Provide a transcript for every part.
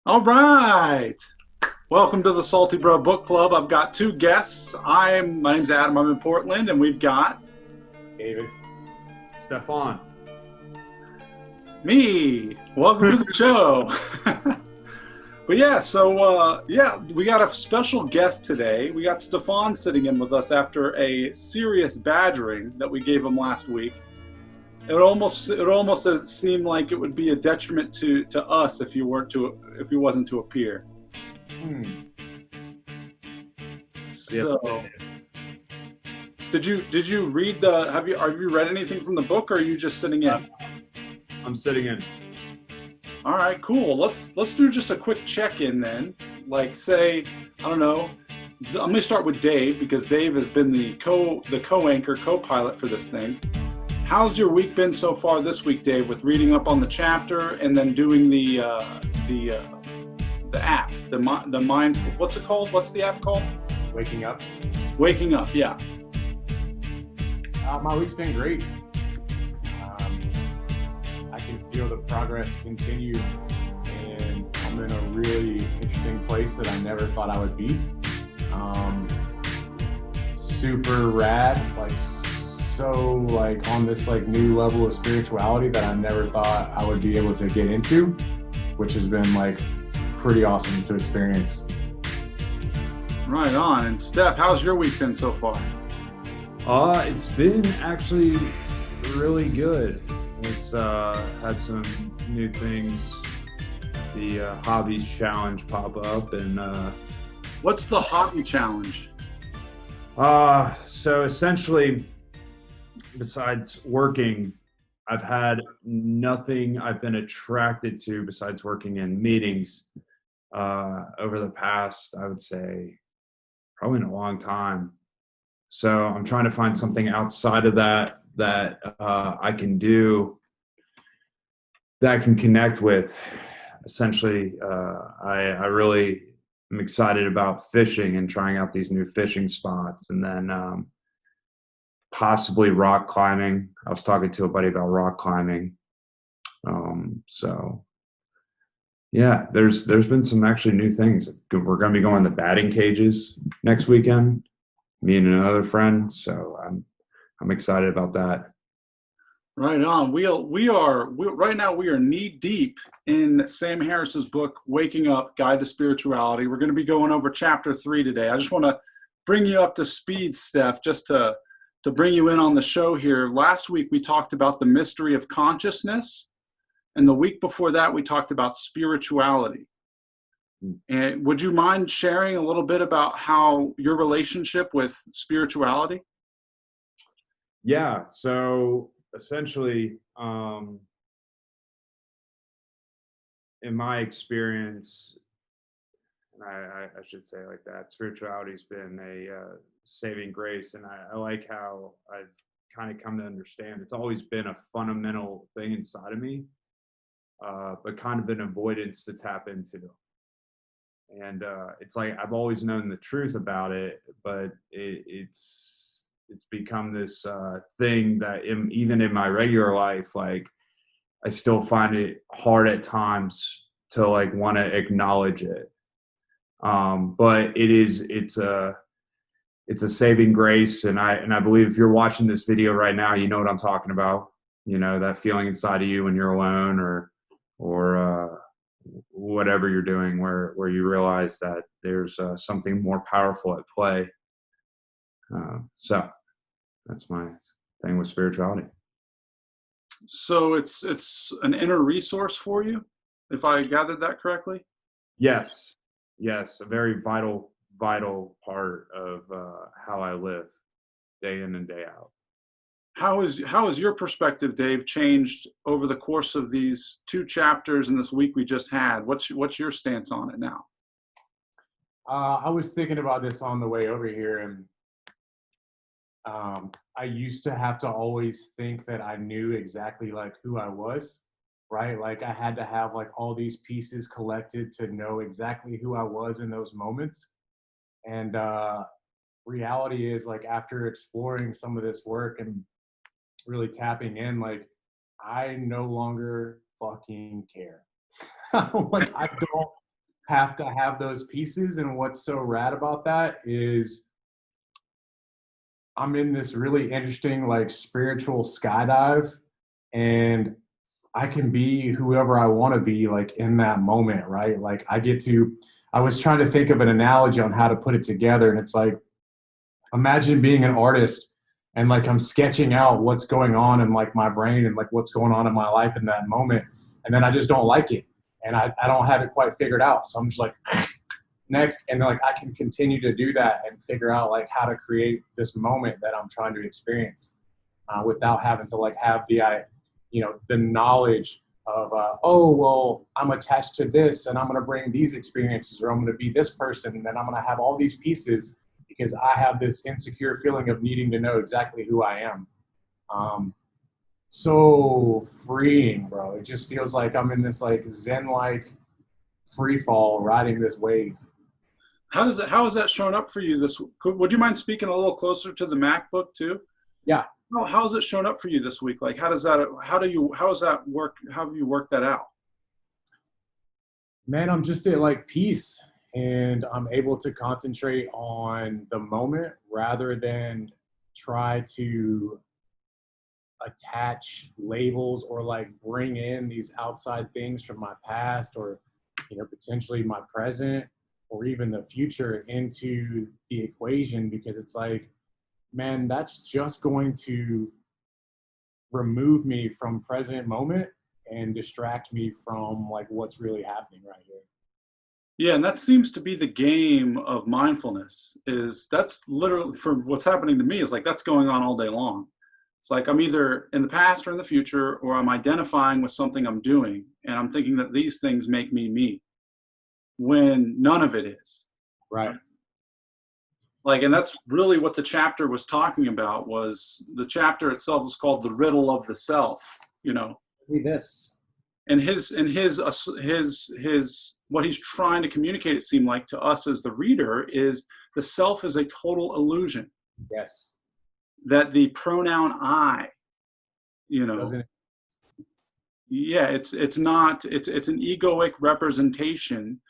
All right. Welcome to the Salty Bro Book Club. I've got two guests. My name's Adam. I'm in Portland, and we've got David. Stefan. me. Welcome to the show. But yeah, we got a special guest today. We got Stefan sitting in with us after a serious badgering that we gave him last week. It almost seemed like it would be a detriment to us if he wasn't to appear. So, did you read the have you read anything from the book, or are you just sitting in? I'm sitting in. All right, cool. Let's do just a quick check-in then. Like, say, I don't know. I'm going to start with Dave because Dave has been the co-anchor, co-pilot for this thing. How's your week been so far this week, Dave, with reading up on the chapter and then doing the app, the mindful. What's it called? What's the app called? Waking up. Waking up. Yeah. My week's been great. I can feel the progress continue, and I'm in a really interesting place that I never thought I would be. Super rad, on this new level of spirituality that I never thought I would be able to get into, which has been pretty awesome to experience. Right on. And Steph, how's your week been so far? It's been actually really good. It's had some new things, the hobbies challenge pop up, and What's the hobby challenge? so essentially, besides working, I've had nothing I've been attracted to besides working in meetings over the past, I would say, probably in a long time. So I'm trying to find something outside of that I can do, that I can connect with. Essentially, I really am excited about fishing and trying out these new fishing spots, and then possibly rock climbing. I was talking to a buddy about rock climbing. So yeah, there's been some actually new things. We're going to be going to batting cages next weekend, me and another friend. So I'm excited about that. Right on. Right now we are knee deep in Sam Harris's book, Waking Up: Guide to Spirituality. We're going to be going over chapter 3 today. I just want to bring you up to speed, Steph, just to bring you in on the show here. Last week we talked about the mystery of consciousness, and the week before that we talked about spirituality. And would you mind sharing a little bit about how your relationship with spirituality? Yeah. So essentially, in my experience, and I should say like that, spirituality's been a saving grace, and I like how I've kind of come to understand it's always been a fundamental thing inside of me, but kind of an avoidance to tap into. And it's like I've always known the truth about it, but it's become this thing that even in my regular life, I still find it hard at times to want to acknowledge it. But it's a saving grace, and I believe if you're watching this video right now, you know what I'm talking about. You know, that feeling inside of you when you're alone, or whatever you're doing, where you realize that there's something more powerful at play. So that's my thing with spirituality. So it's an inner resource for you, if I gathered that correctly? Yes, a very vital part of how I live day in and day out. How is your perspective, Dave, changed over the course of these 2 chapters and this week we just had? What's your stance on it now? I was thinking about this on the way over here, and I used to have to always think that I knew exactly who I was, right? I had to have all these pieces collected to know exactly who I was in those moments. And reality is, after exploring some of this work and really tapping in, I no longer fucking care. I don't have to have those pieces. And what's so rad about that is I'm in this really interesting like spiritual skydive, and I can be whoever I want to be like in that moment, right? Like I was trying to think of an analogy on how to put it together, and it's like, imagine being an artist and like I'm sketching out what's going on in like my brain and like what's going on in my life in that moment. And then I just don't like it. And I don't have it quite figured out. So I'm just like, next. And like I can continue to do that and figure out like how to create this moment that I'm trying to experience without having to like have the knowledge of, oh, well, I'm attached to this and I'm going to bring these experiences, or I'm going to be this person and then I'm going to have all these pieces, because I have this insecure feeling of needing to know exactly who I am. So freeing, bro. It just feels like I'm in this like Zen-like free fall riding this wave. How is that showing up for you this week? Would you mind speaking a little closer to the MacBook too? Yeah. How's it showing up for you this week? Like, how does that work? How have you worked that out? Man, I'm just at like peace, and I'm able to concentrate on the moment rather than try to attach labels or like bring in these outside things from my past, or potentially my present or even the future into the equation, because it's like, man, that's just going to remove me from present moment and distract me from like what's really happening right here. Yeah, and that seems to be the game of mindfulness. That's literally, for what's happening to me, is like that's going on all day long. It's like I'm either in the past or in the future, or I'm identifying with something I'm doing, and I'm thinking that these things make me, when none of it is. Right. Like, and that's really what the chapter was talking about. Was the chapter itself is called "The Riddle of the Self." This. And his what he's trying to communicate, it seemed like, to us as the reader, is the self is a total illusion. Yes. That the pronoun I, Doesn't. yeah, it's not, it's an egoic representation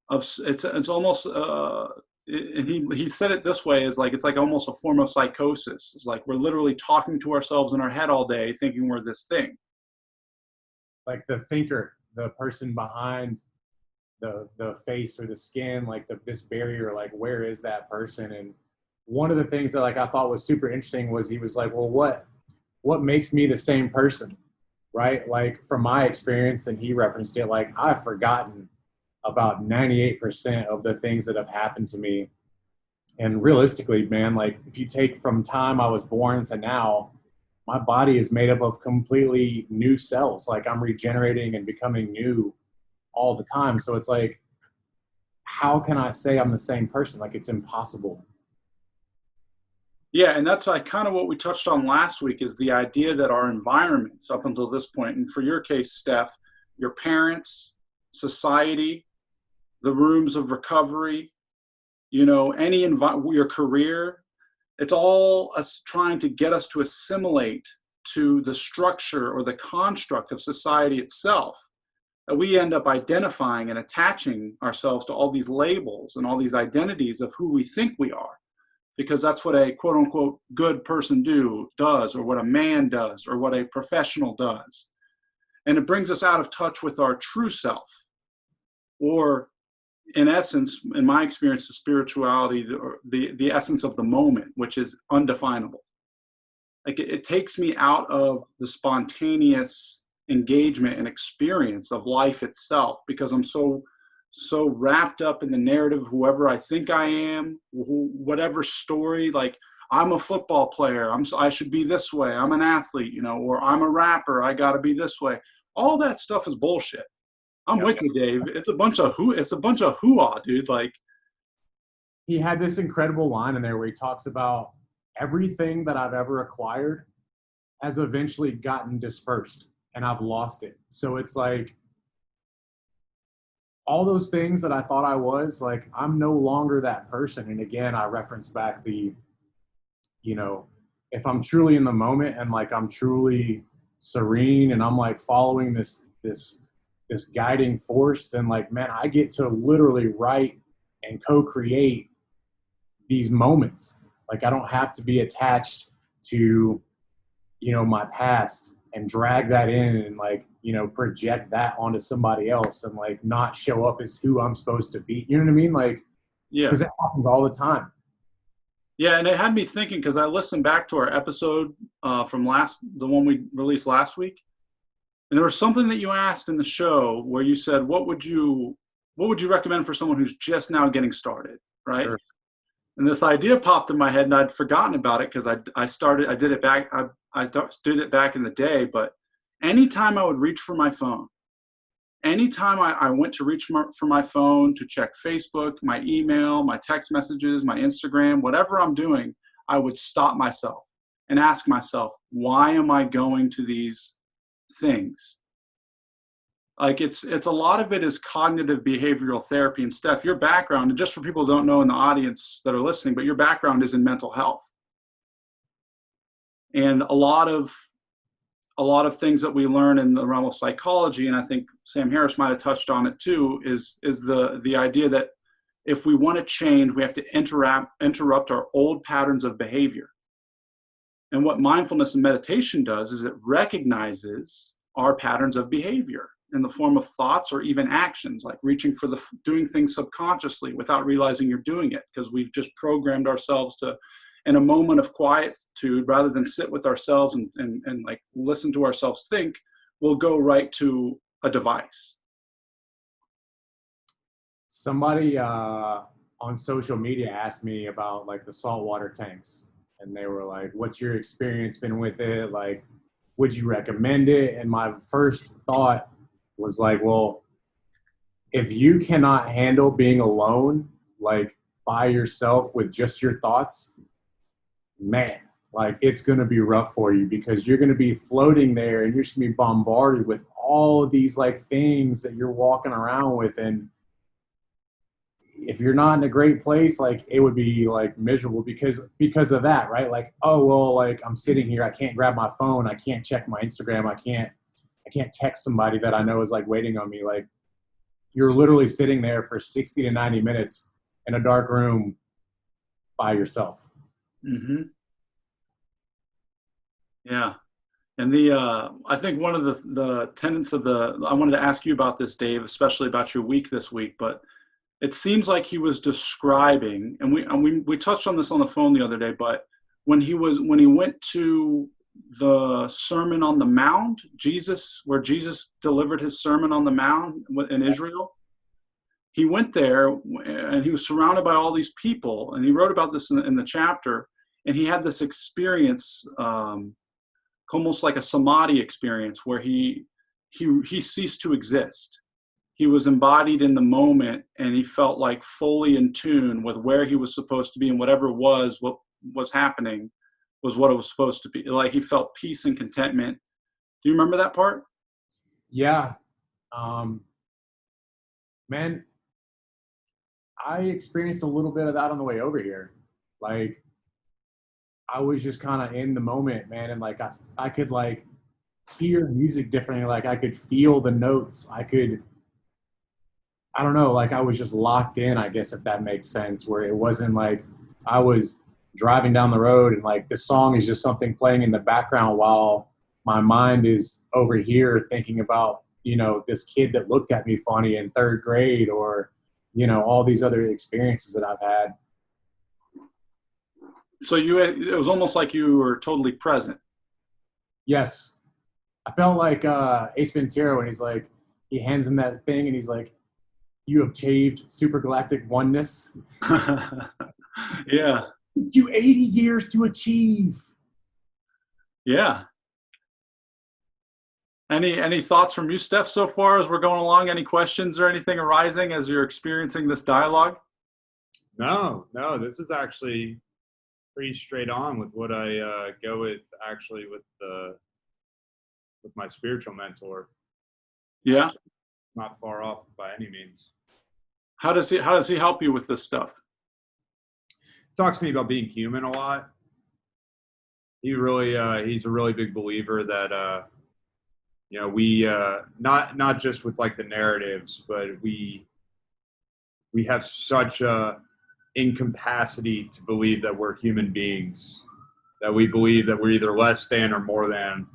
of, it's almost and he said it this way, is like, it's like almost a form of psychosis. It's like we're literally talking to ourselves in our head all day thinking we're this thing. Like the thinker, the person behind the face or the skin, like this barrier, like where is that person? And one of the things that like I thought was super interesting was he was like, well, what makes me the same person, right? Like from my experience, and he referenced it, like I've forgotten about 98% of the things that have happened to me. And realistically, man, like if you take from time I was born to now, my body is made up of completely new cells. Like I'm regenerating and becoming new all the time. So it's like, how can I say I'm the same person? Like it's impossible. Yeah, and that's like kind of what we touched on last week, is the idea that our environments up until this point, and for your case, Steph, your parents, society, the rooms of recovery, your career, it's all us trying to get us to assimilate to the structure or the construct of society itself. That we end up identifying and attaching ourselves to all these labels and all these identities of who we think we are, because that's what a quote unquote good person does, or what a man does, or what a professional does. And it brings us out of touch with our true self, or in essence, in my experience, the spirituality, the essence of the moment, which is undefinable. Like it takes me out of the spontaneous engagement and experience of life itself, because I'm so wrapped up in the narrative of whoever I think I am, whatever story. Like I'm a football player, I should be this way. I'm an athlete, or I'm a rapper, I got to be this way. All that stuff is bullshit. I'm with you, Dave. It's a bunch of hoo-ah, dude. Like he had this incredible line in there where he talks about everything that I've ever acquired has eventually gotten dispersed and I've lost it. So it's like all those things that I thought I was, like I'm no longer that person. And again, I reference back if I'm truly in the moment and like I'm truly serene and I'm like following this this guiding force, then like, man, I get to literally write and co-create these moments. Like I don't have to be attached to, you know, my past and drag that in and like, you know, project that onto somebody else and like not show up as who I'm supposed to be. You know what I mean? Like, Yeah. because that happens all the time. Yeah, and it had me thinking because I listened back to our episode from the one we released last week, and there was something that you asked in the show where you said, "What would you recommend for someone who's just now getting started?" Right? Sure. And this idea popped in my head, and I'd forgotten about it because I did it back in the day. But anytime I would reach for my phone, anytime I went to reach for my phone to check Facebook, my email, my text messages, my Instagram, whatever I'm doing, I would stop myself and ask myself, why am I going to these things? Like it's a lot of it is cognitive behavioral therapy. And Steph, your background, and just for people who don't know in the audience that are listening, but your background is in mental health. And a lot of things that we learn in the realm of psychology, and I think Sam Harris might have touched on it too, is the idea that if we want to change, we have to interrupt our old patterns of behavior. And what mindfulness and meditation does is it recognizes our patterns of behavior in the form of thoughts or even actions, like reaching for doing things subconsciously without realizing you're doing it, because we've just programmed ourselves to, in a moment of quietude, rather than sit with ourselves and like listen to ourselves think, we'll go right to a device. Somebody on social media asked me about like the saltwater tanks, and they were like, what's your experience been with it? Like, would you recommend it? And my first thought was like, well, if you cannot handle being alone, like by yourself with just your thoughts, man, like it's going to be rough for you, because you're going to be floating there and you're just going to be bombarded with all of these like things that you're walking around with. And if you're not in a great place, like it would be like miserable because of that, right? Like, oh, well, like I'm sitting here, I can't grab my phone, I can't check my Instagram, I can't text somebody that I know is like waiting on me. Like you're literally sitting there for 60 to 90 minutes in a dark room by yourself. Mm-hmm. Yeah. And I think one of the tenets of I wanted to ask you about this, Dave, especially about your week this week, but it seems like he was describing, and we touched on this on the phone the other day, but when he went to the Sermon on the Mount, where Jesus delivered his Sermon on the Mount in Israel, he went there and he was surrounded by all these people, and he wrote about this in the chapter, and he had this experience, almost like a samadhi experience, where he ceased to exist. He was embodied in the moment, and he felt like fully in tune with where he was supposed to be, and whatever what was happening was what it was supposed to be. Like he felt peace and contentment. Do you remember that part? Yeah. Man, I experienced a little bit of that on the way over here. Like I was just kind of in the moment, man. And like, I could like hear music differently. Like I could feel the notes. I don't know, like I was just locked in, I guess, if that makes sense, where it wasn't like I was driving down the road and like the song is just something playing in the background while my mind is over here thinking about, you know, this kid that looked at me funny in third grade, or, you know, all these other experiences that I've had. So it was almost like you were totally present. Yes. I felt like Ace Ventura when he's like, he hands him that thing and he's like, you have achieved supergalactic oneness. Yeah. It took you 80 years to achieve. Yeah. Any thoughts from you, Steph, so far as we're going along? Any questions or anything arising as you're experiencing this dialogue? No, this is actually pretty straight on with what I go with actually with my spiritual mentor. Yeah. Not far off by any means. How does he help you with this stuff? Talks to me about being human a lot. He's a really big believer that You know, we not just with like the narratives, but we have such a incapacity to believe that we're human beings, that we believe that we're either less than or more than.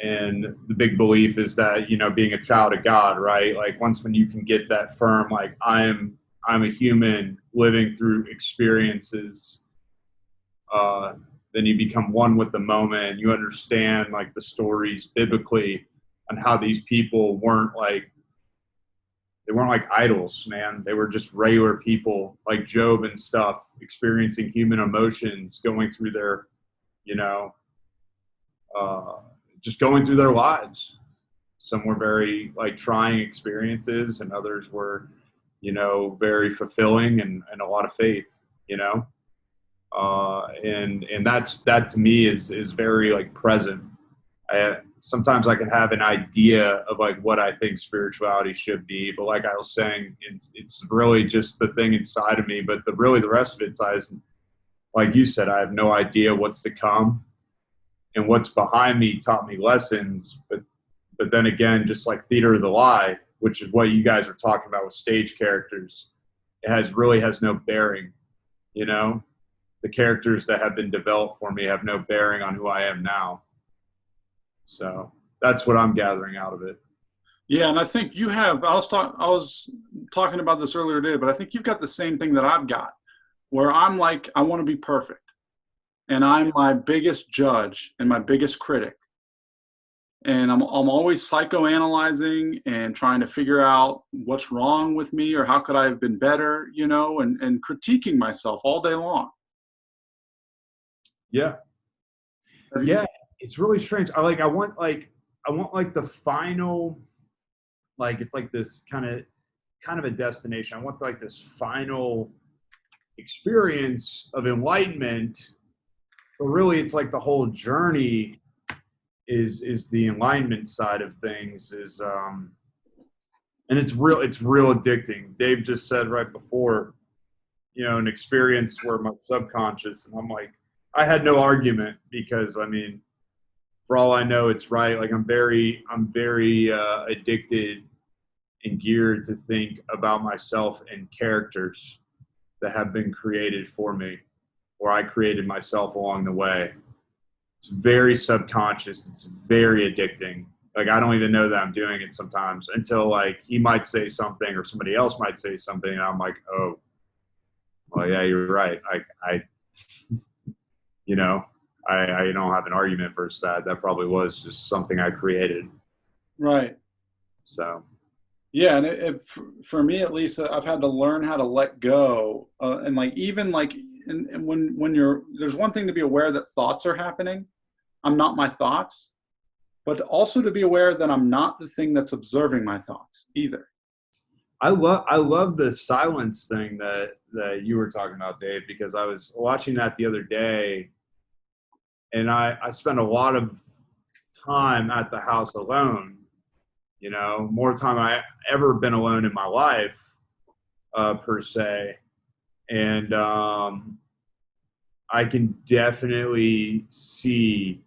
And the big belief is that, you know, being a child of God, right? Like once when you can get that firm, like I'm a human living through experiences, then you become one with the moment. You understand like the stories biblically on how these people weren't like idols, man. They were just regular people like Job and stuff, experiencing human emotions, going through their, you know, just going through their lives. Some were very like trying experiences, and others were, you know, very fulfilling and a lot of faith, you know. And that to me is very like present. Sometimes I can have an idea of like what I think spirituality should be, but like I was saying, it's really just the thing inside of me. But the rest of it's like you said, I have no idea what's to come, and what's behind me taught me lessons. But then again, just like theater of the lie, which is what you guys are talking about with stage characters, it really has no bearing, you know. The characters that have been developed for me have no bearing on who I am now. So that's what I'm gathering out of it. Yeah, and I think you have. I was talking about this earlier today, but I think you've got the same thing that I've got, where I'm like, I want to be perfect, and I'm my biggest judge and my biggest critic, and I'm always psychoanalyzing and trying to figure out what's wrong with me or how could I have been better, you know, and critiquing myself all day long. Yeah. Yeah. It's really strange. I want the final, like, it's like this kind of a destination. I want like this final experience of enlightenment, but really it's like the whole journey is the enlightenment side of things and it's real addicting. Dave just said right before, you know, an experience where my subconscious, and I'm like, I had no argument because, I mean, for all I know, it's right. Like I'm very addicted and geared to think about myself and characters that have been created for me, or I created myself along the way. It's very subconscious. It's very addicting. Like I don't even know that I'm doing it sometimes until like he might say something or somebody else might say something, and I'm like, oh, well, yeah, you're right. I you know, I don't have an argument versus that. That probably was just something I created. Right. So. Yeah, and for me at least, I've had to learn how to let go, and like even like, and when there's one thing to be aware that thoughts are happening. I'm not my thoughts, but also to be aware that I'm not the thing that's observing my thoughts either. I love the silence thing that you were talking about, Dave, because I was watching that the other day, and I spent a lot of time at the house alone, you know, more time I ever been alone in my life, per se. And I can definitely see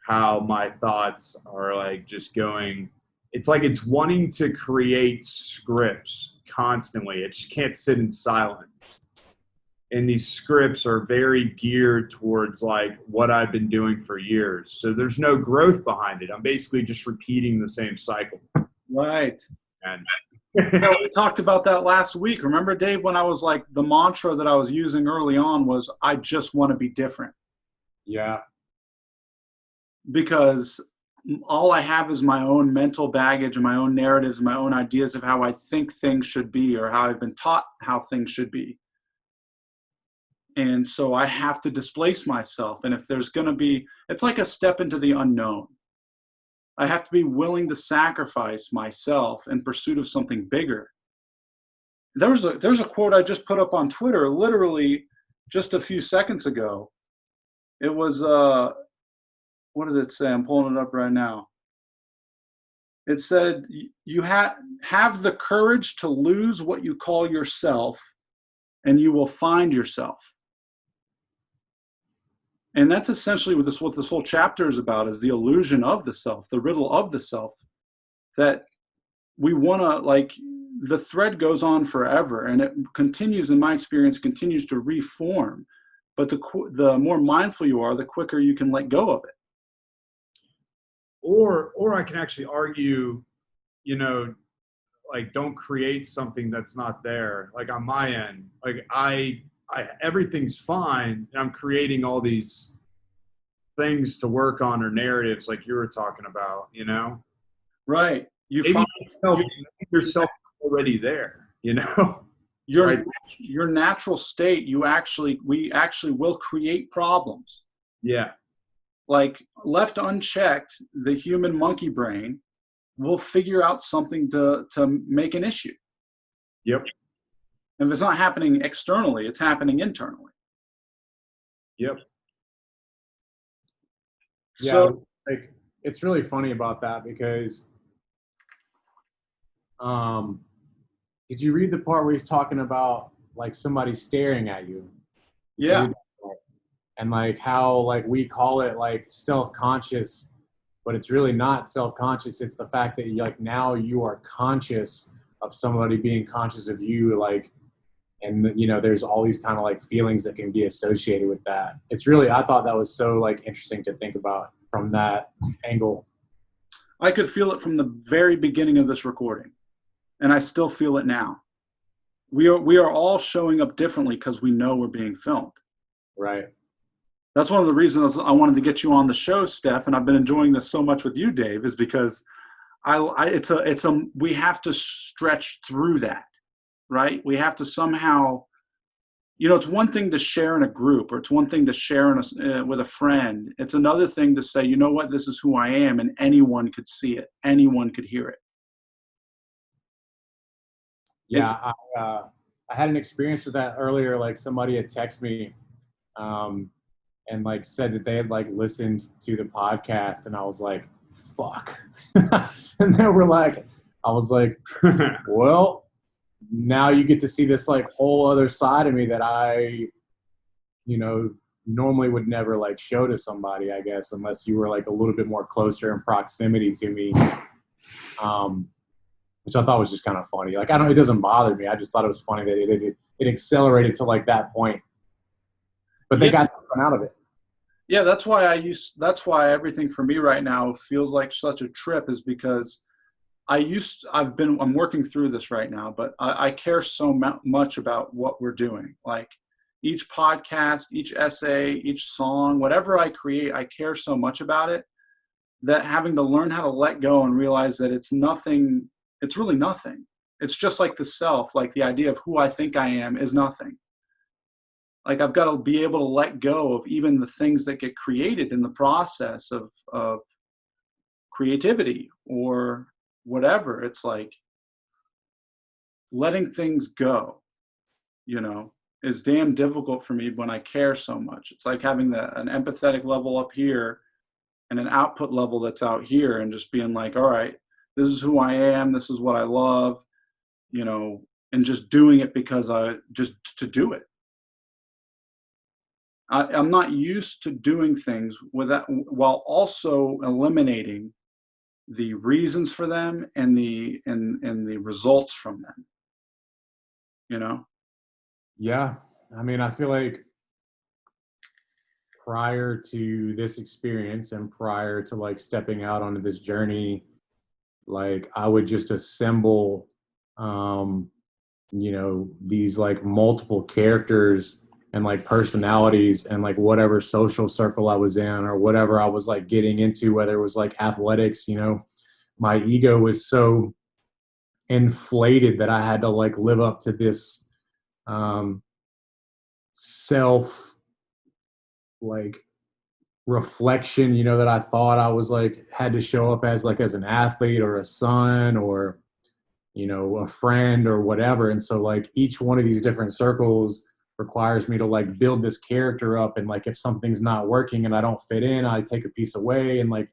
how my thoughts are like just going. It's like it's wanting to create scripts constantly. It just can't sit in silence. And these scripts are very geared towards like what I've been doing for years. So there's no growth behind it. I'm basically just repeating the same cycle. Right. And so we talked about that last week. Remember, Dave, when I was like, the mantra that I was using early on was, I just want to be different. Yeah. Because all I have is my own mental baggage and my own narratives and my own ideas of how I think things should be or how I've been taught how things should be. And so I have to displace myself. And if there's going to be, it's like a step into the unknown. I have to be willing to sacrifice myself in pursuit of something bigger. There's a quote I just put up on Twitter, literally just a few seconds ago. It was, what did it say? I'm pulling it up right now. It said, you have the courage to lose what you call yourself, and you will find yourself. And that's essentially what this whole chapter is about, is the illusion of the self, the riddle of the self, that we want to, like, the thread goes on forever, and it continues, in my experience, continues to reform. But the more mindful you are, the quicker you can let go of it. Or I can actually argue, like, don't create something that's not there. Like on my end, like I everything's fine, and I'm creating all these things to work on, or narratives like you were talking about, Right. Maybe yourself already there, Your right. your natural state, we actually will create problems. Yeah. Like, left unchecked, the human monkey brain will figure out something to make an issue. Yep. And if it's not happening externally, it's happening internally. Yep. Yeah, So, like, it's really funny about that because did you read the part where he's talking about like somebody staring at you? yeah. And like how like we call it like self-conscious, but it's really not self-conscious. It's the fact that like now you are conscious of somebody being conscious of you, like, and there's all these kind of like feelings that can be associated with that. It's really, I thought that was so like interesting to think about from that angle. I could feel it from the very beginning of this recording, and I still feel it now. We are all showing up differently because we know we're being filmed. Right. That's one of the reasons I wanted to get you on the show, Steph, and I've been enjoying this so much with you, Dave, is because we have to stretch through that, right? We have to somehow, it's one thing to share in a group, or it's one thing to share with a friend. It's another thing to say, you know what, this is who I am, and anyone could see it. Anyone could hear it. Yeah, I had an experience with that earlier. Like somebody had texted me and like said that they had like listened to the podcast, and I was like, fuck. And they were like, I was like, well, now you get to see this like whole other side of me that I, normally would never like show to somebody, I guess, unless you were like a little bit more closer in proximity to me. Which I thought was just kind of funny. Like, it doesn't bother me. I just thought it was funny that it accelerated to like that point. But they got something out of it. Yeah, that's why everything for me right now feels like such a trip, is because I'm working through this right now, but I care so much about what we're doing. Like, each podcast, each essay, each song, whatever I create, I care so much about it, that having to learn how to let go and realize that it's nothing. It's really nothing. It's just like the self, like the idea of who I think I am is nothing. Like, I've got to be able to let go of even the things that get created in the process of creativity or whatever. It's like letting things go, is damn difficult for me when I care so much. It's like having an empathetic level up here and an output level that's out here, and just being like, all right, this is who I am. This is what I love, and just doing it because to do it. I'm not used to doing things while also eliminating the reasons for them and the results from them. Yeah. I mean, I feel like prior to this experience and prior to like stepping out onto this journey, like I would just assemble, these like multiple characters and like personalities and like whatever social circle I was in or whatever I was like getting into, whether it was like athletics, my ego was so inflated that I had to like live up to this self like reflection, that I thought I was like had to show up as like as an athlete or a son or a friend or whatever. And so like each one of these different circles requires me to like build this character up, and like if something's not working and I don't fit in, I take a piece away, and like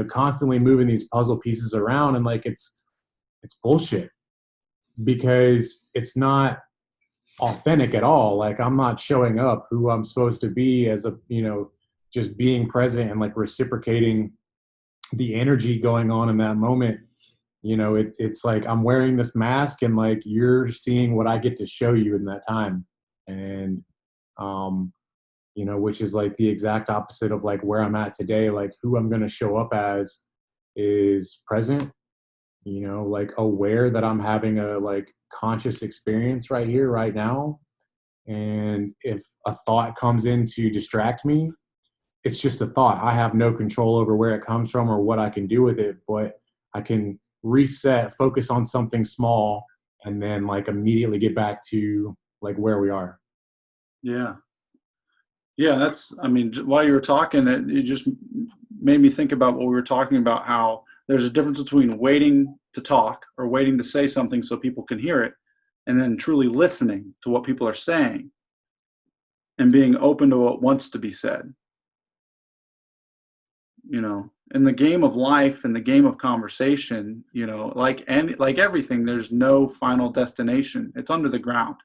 constantly moving these puzzle pieces around. And like it's bullshit because it's not authentic at all. Like I'm not showing up who I'm supposed to be as a just being present and like reciprocating the energy going on in that moment. You know, it's like I'm wearing this mask and like you're seeing what I get to show you in that time. And you know, which is like the exact opposite of like where I'm at today. Like who I'm going to show up as is present, you know, like aware that I'm having a like conscious experience right here, right now. And if a thought comes in to distract me, it's just a thought. I have no control over where it comes from or what I can do with it, but I can reset, focus on something small, and then like immediately get back to like where we are. Yeah. Yeah, that's, I mean, while you were talking, it just made me think about what we were talking about, how there's a difference between waiting to talk or waiting to say something so people can hear it, and then truly listening to what people are saying and being open to what wants to be said. You know, in the game of life and the game of conversation, you know, like everything, there's no final destination. It's under the ground.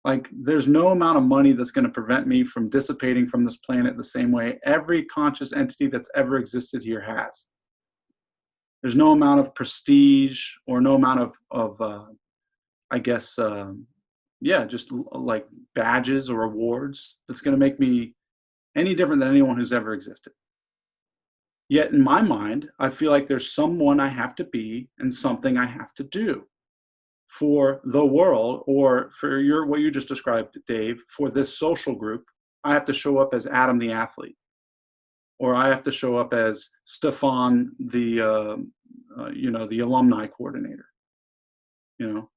Like there's no amount of money that's going to prevent me from dissipating from this planet the same way every conscious entity that's ever existed here has. There's no amount of prestige or no amount of I guess, yeah, just like badges or awards that's going to make me any different than anyone who's ever existed. Yet in my mind, I feel like there's someone I have to be and something I have to do for the world, or for what you just described, Dave, for this social group. I have to show up as Adam the athlete, or I have to show up as Stefan the you know, the alumni coordinator. You know,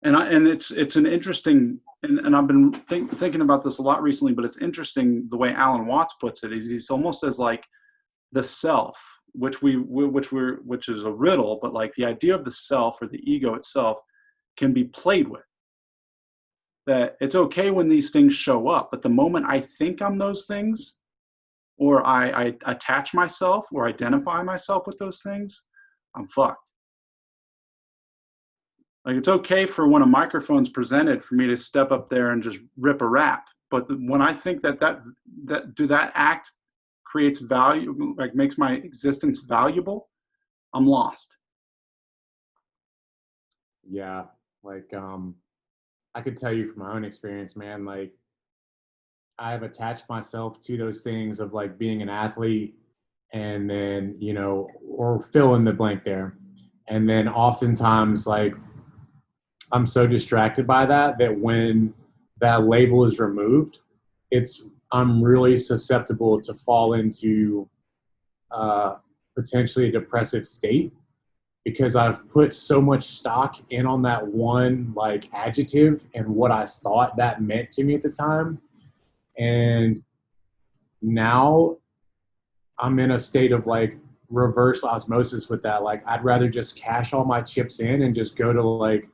and it's an interesting, and I've been thinking about this a lot recently, but it's interesting the way Alan Watts puts it. He's almost as like the self, which is a riddle, but like the idea of the self or the ego itself can be played with. That it's okay when these things show up, but the moment I think I'm those things, or I attach myself or identify myself with those things, I'm fucked. Like it's okay for when a microphone's presented for me to step up there and just rip a rap, but when I think that act creates value, like makes my existence valuable, I'm lost. Yeah. Like, I could tell you from my own experience, man, like I've attached myself to those things of like being an athlete and then, you know, or fill in the blank there. And then oftentimes like I'm so distracted by that when that label is removed, I'm really susceptible to fall into potentially a depressive state because I've put so much stock in on that one like adjective and what I thought that meant to me at the time. And now I'm in a state of like reverse osmosis with that. Like I'd rather just cash all my chips in and just go to like,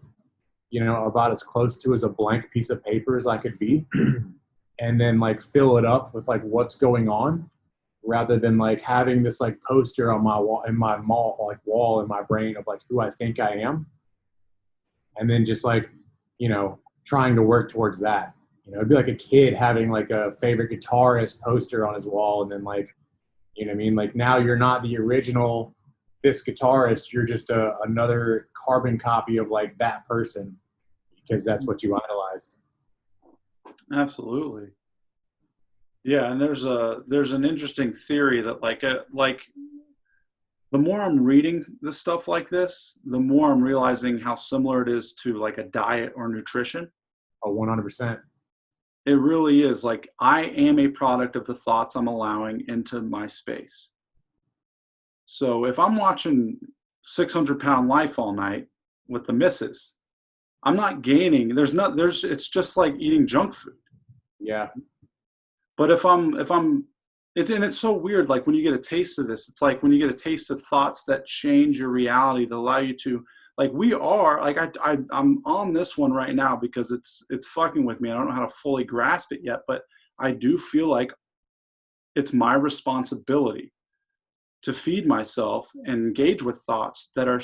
you know, about as close to as a blank piece of paper as I could be and then like fill it up with like what's going on rather than like having this like poster on my wall wall in my brain of like who I think I am. And then just like, you know, trying to work towards that. You know, it'd be like a kid having like a favorite guitarist poster on his wall. And then like, you know what I mean? Like now you're not the original, this guitarist, you're just another carbon copy of like that person because that's what you idolized. Absolutely. Yeah, and there's an interesting theory that like the more I'm reading this stuff like this, the more I'm realizing how similar it is to like a diet or nutrition. Oh, 100%. It really is. Like I am a product of the thoughts I'm allowing into my space. So if I'm watching 600-pound Life all night with the missus, I'm not gaining. It's just like eating junk food. Yeah. But and it's so weird. Like when you get a taste of this, it's like when you get a taste of thoughts that change your reality, that allow you to, like we are, like I'm on this one right now because it's fucking with me. I don't know how to fully grasp it yet, but I do feel like it's my responsibility to feed myself and engage with thoughts that are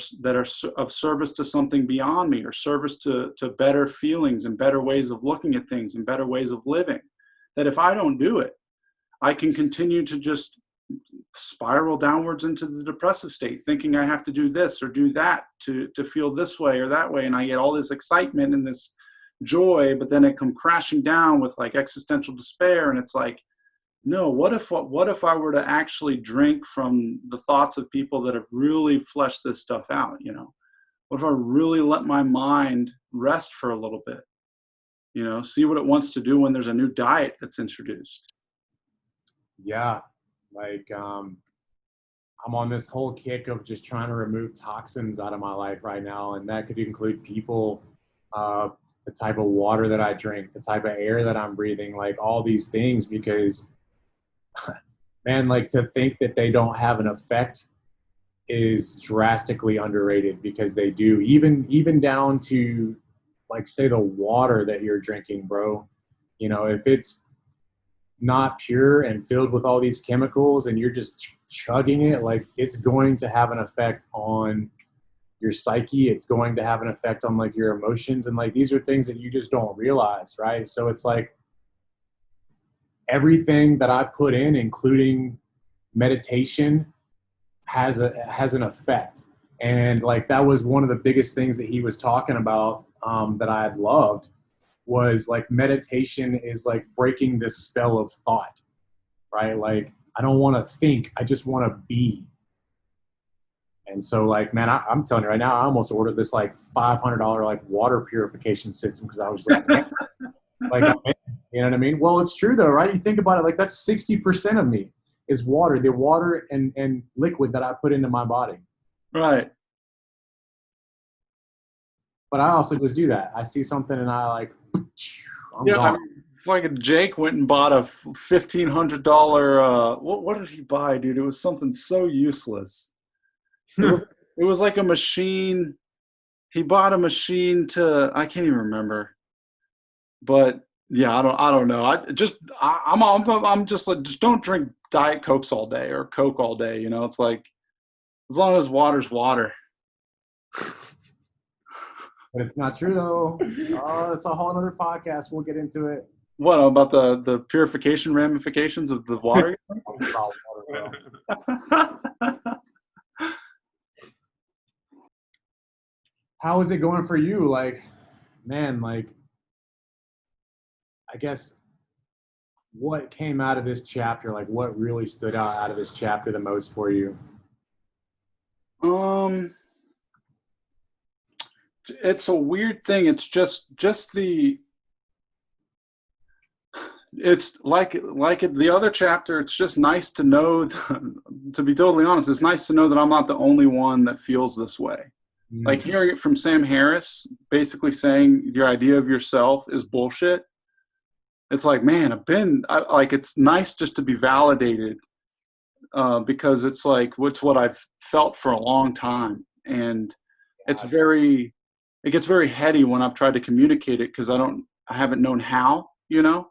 of service to something beyond me, or service to better feelings and better ways of looking at things and better ways of living. That if I don't do it, I can continue to just spiral downwards into the depressive state, thinking I have to do this or do that to feel this way or that way. And I get all this excitement and this joy, but then it come crashing down with like existential despair. And it's like, no, what if I were to actually drink from the thoughts of people that have really fleshed this stuff out, you know? What if I really let my mind rest for a little bit, you know, see what it wants to do when there's a new diet that's introduced? Yeah. Like, I'm on this whole kick of just trying to remove toxins out of my life right now. And that could include people, the type of water that I drink, the type of air that I'm breathing, like all these things, because man, like to think that they don't have an effect is drastically underrated, because they do. Even down to like, say, the water that you're drinking, bro. You know, if it's not pure and filled with all these chemicals and you're just chugging it, like it's going to have an effect on your psyche. It's going to have an effect on like your emotions. And like, these are things that you just don't realize, right? So it's like everything that I put in, including meditation, has an effect. And like, that was one of the biggest things that he was talking about, that I had loved, was like meditation is like breaking this spell of thought, right? Like, I don't want to think, I just want to be. And so like, man, I'm telling you right now, I almost ordered this like $500 like water purification system, because I was like, like, you know what I mean? Well, it's true though, right? You think about it, like that's 60% of me is water, the water and liquid that I put into my body. Right. But I also just do that. I see something and I like, I'm Yeah, gone. I mean, fucking Jake went and bought a $1,500. What did he buy, dude? It was something so useless. It was like a machine. He bought a machine I can't even remember. But yeah, I don't know. I'm just like, just don't drink Diet Cokes all day or Coke all day. You know, it's like, as long as water's water. But it's not true though. Oh, it's a whole other podcast. We'll get into it. What about the purification ramifications of the water? How is it going for you? Like, man, like, I guess what came out of this chapter, like what really stood out of this chapter the most for you? It's a weird thing. It's just it's like the other chapter. It's just nice to know, to be totally honest, it's nice to know that I'm not the only one that feels this way. Like hearing it from Sam Harris, basically saying your idea of yourself is bullshit. It's like, man, it's nice just to be validated, because it's like, it's what I've felt for a long time. And it gets very heady when I've tried to communicate it, because I haven't known how, you know,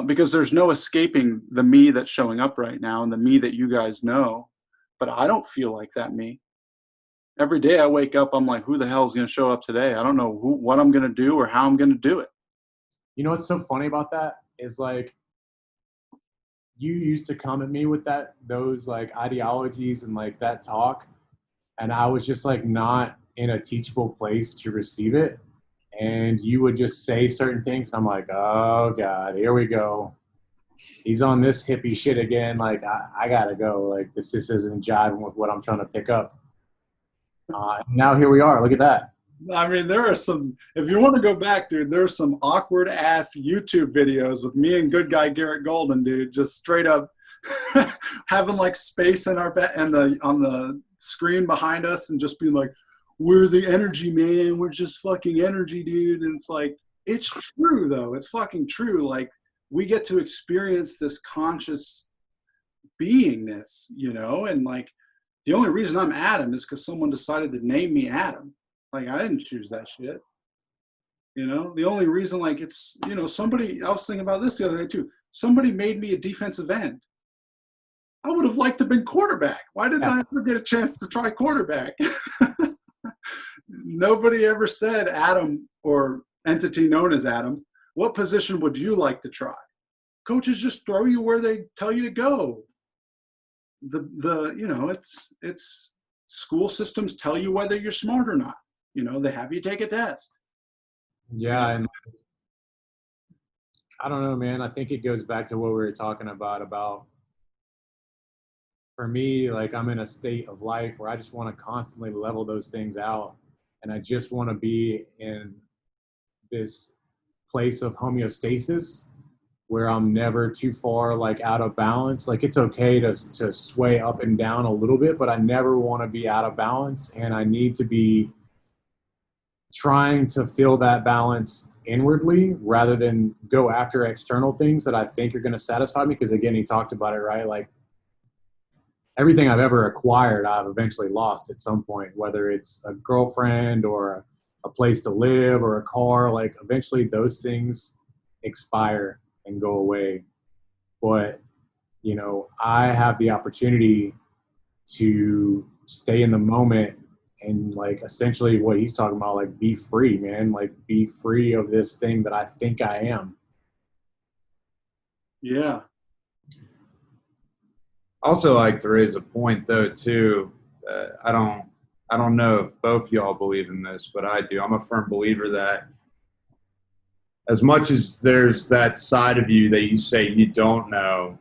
because there's no escaping the me that's showing up right now and the me that you guys know, but I don't feel like that me. Every day I wake up, I'm like, who the hell is going to show up today? I don't know what I'm going to do or how I'm going to do it. You know what's so funny about that is like, you used to come at me with those like ideologies and like that talk, and I was just like not in a teachable place to receive it. And you would just say certain things, and I'm like, oh God, here we go. He's on this hippie shit again. Like, I gotta go. Like, this just isn't jiving with what I'm trying to pick up. Now here we are. Look at that. I mean, there are some, if you want to go back, dude, there's some awkward ass YouTube videos with me and good guy Garrett Golden, dude, just straight up having like space in our bed and on the screen behind us, and just being like, we're the energy, man. We're just fucking energy, dude. And it's like, it's true though. It's fucking true. Like, we get to experience this conscious beingness, you know, and like, the only reason I'm Adam is because someone decided to name me Adam. Like, I didn't choose that shit. You know, the only reason, like, it's, you know, I was thinking about this the other day too. Somebody made me a defensive end. I would have liked to have been quarterback. Why didn't I ever get a chance to try quarterback? Nobody ever said, Adam, or entity known as Adam, what position would you like to try? Coaches just throw you where they tell you to go. It's school systems tell you whether you're smart or not. They have you take a test. Yeah, and I don't know, man. I think it goes back to what we were talking about for me, like I'm in a state of life where I just want to constantly level those things out. And I just want to be in this place of homeostasis where I'm never too far like out of balance. Like it's okay to sway up and down a little bit, but I never want to be out of balance. And I need to be trying to feel that balance inwardly rather than go after external things that I think are going to satisfy me. Because again, he talked about it, right? Like everything I've ever acquired, I've eventually lost at some point, whether it's a girlfriend or a place to live or a car. Like eventually those things expire and go away. But, I have the opportunity to stay in the moment and like essentially what he's talking about, like be free, man, like be free of this thing that I think I am. Yeah. Also, like to raise a point though too. I don't know if both y'all believe in this, but I do. I'm a firm believer that as much as there's that side of you that you say you don't know,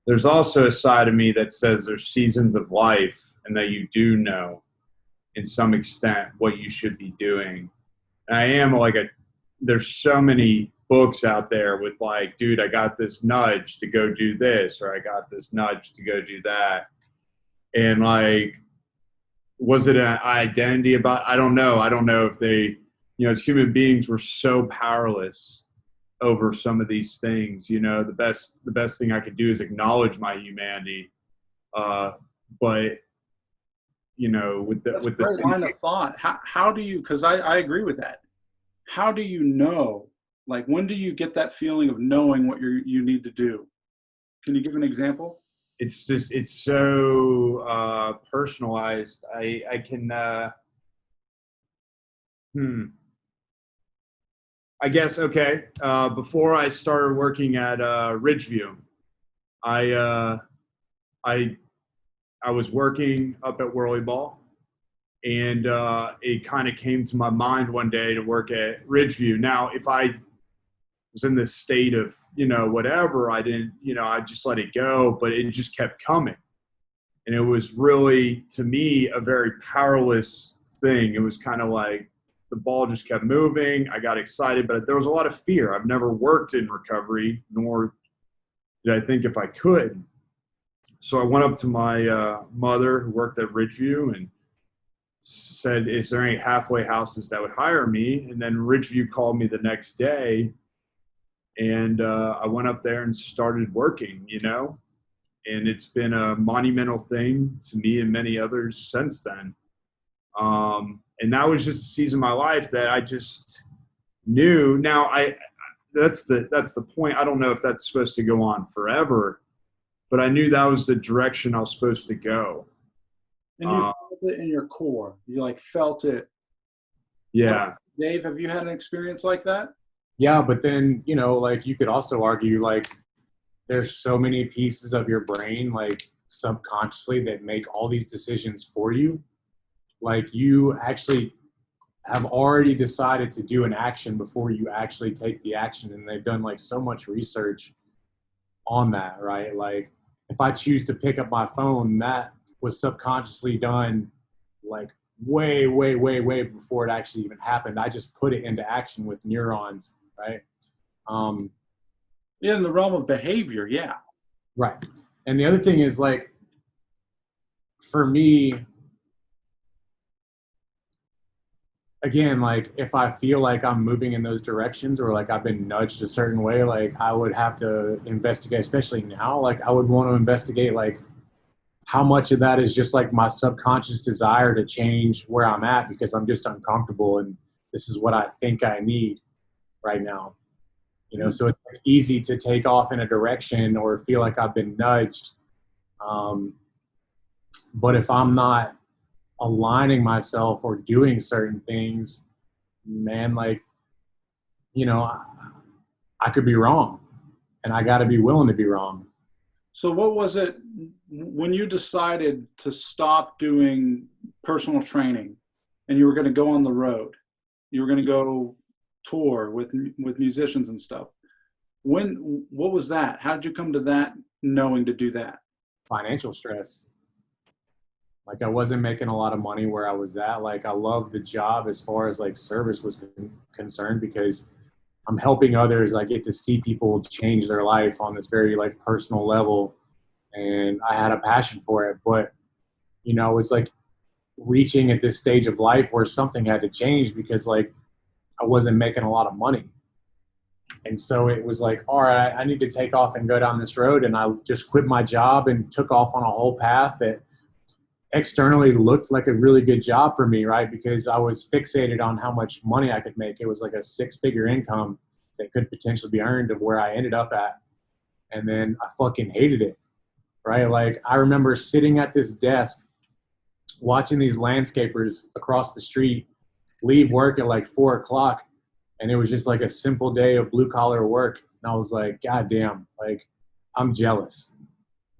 there's also a side of me that says there's seasons of life and that you do know in some extent what you should be doing. And I am like there's so many books out there with like, dude, I got this nudge to go do this, or I got this nudge to go do that. And like, was it an identity about, I don't know. I don't know if they, as human beings, we're so powerless over some of these things. The best thing I could do is acknowledge my humanity. But That's a great line of thought. How do you, because I agree with that. How do you know? Like, when do you get that feeling of knowing what you need to do? Can you give an example? It's so personalized. I can, I guess, okay. Before I started working at Ridgeview, I was working up at Whirly Ball, and it kind of came to my mind one day to work at Ridgeview. Now, if I was in this state of, whatever, I didn't, I just let it go, but it just kept coming. And it was really, to me, a very powerless thing. It was kind of like the ball just kept moving. I got excited, but there was a lot of fear. I've never worked in recovery, nor did I think if I could. So I went up to my mother who worked at Ridgeview and said, is there any halfway houses that would hire me? And then Ridgeview called me the next day, and I went up there and started working, and it's been a monumental thing to me and many others since then. And that was just a season of my life that I just knew. Now, that's the point. I don't know if that's supposed to go on forever, but I knew that was the direction I was supposed to go. And you felt it in your core. You like felt it. Yeah. Dave, have you had an experience like that? Yeah, but then, like you could also argue like there's so many pieces of your brain, like subconsciously, that make all these decisions for you. Like you actually have already decided to do an action before you actually take the action. And they've done like so much research on that, right? Like if I choose to pick up my phone, that was subconsciously done like way, way, way, way before it actually even happened. I just put it into action with neurons, right? In the realm of behavior, yeah. Right. And the other thing is like, for me, again, like if I feel like I'm moving in those directions or like I've been nudged a certain way, like I would have to investigate, especially now, like I would want to investigate like how much of that is just like my subconscious desire to change where I'm at because I'm just uncomfortable and this is what I think I need right now. So it's like easy to take off in a direction or feel like I've been nudged. But if I'm not aligning myself or doing certain things, man, like, I could be wrong. and I got to be willing to be wrong. So what was it when you decided to stop doing personal training and you were going to go on the road? You were going to go tour with musicians and stuff. What was that? How did you come to that knowing to do that? Financial stress. Like I wasn't making a lot of money where I was at. Like I loved the job as far as like service was concerned because I'm helping others. I get to see people change their life on this very like personal level. And I had a passion for it. But, you know, it was like reaching at this stage of life where something had to change because like I wasn't making a lot of money. And so it was like, all right, I need to take off and go down this road. And I just quit my job and took off on a whole path that externally looked like a really good job for me, right? Because I was fixated on how much money I could make. It was like a 6-figure income that could potentially be earned of where I ended up at. And then I fucking hated it, right? Like I remember sitting at this desk watching these landscapers across the street leave work at like 4 o'clock. And it was just like a simple day of blue collar work. And I was like, God damn, like I'm jealous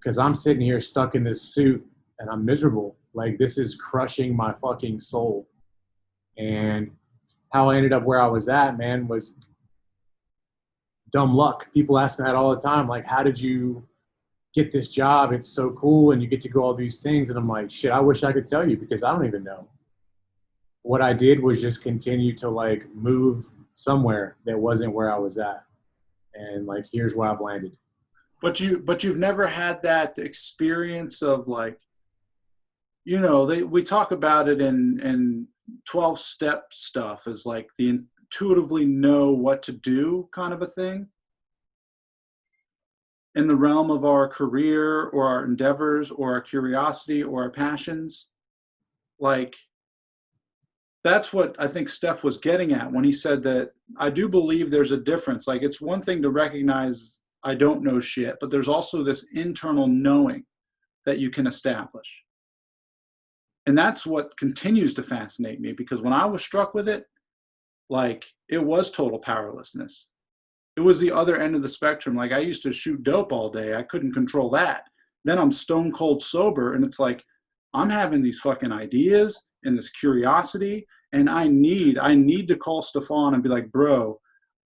because I'm sitting here stuck in this suit and I'm miserable. Like this is crushing my fucking soul. And how I ended up where I was at, man, was dumb luck. People ask me that all the time. Like, how did you get this job? It's so cool. And you get to go all these things. And I'm like, shit, I wish I could tell you because I don't even know. What I did was just continue to like move somewhere that wasn't where I was at. And like, here's where I've landed. But you've never had that experience of like, you know, we talk about it in 12-step stuff as like the intuitively know what to do kind of a thing in the realm of our career or our endeavors or our curiosity or our passions. Like that's what I think Steph was getting at when he said that I do believe there's a difference. Like it's one thing to recognize I don't know shit, but there's also this internal knowing that you can establish. And that's what continues to fascinate me because when I was struck with it, like it was total powerlessness. It was the other end of the spectrum. Like I used to shoot dope all day. I couldn't control that. Then I'm stone cold sober. And it's like, I'm having these fucking ideas and this curiosity. And I need to call Stefan and be like, bro,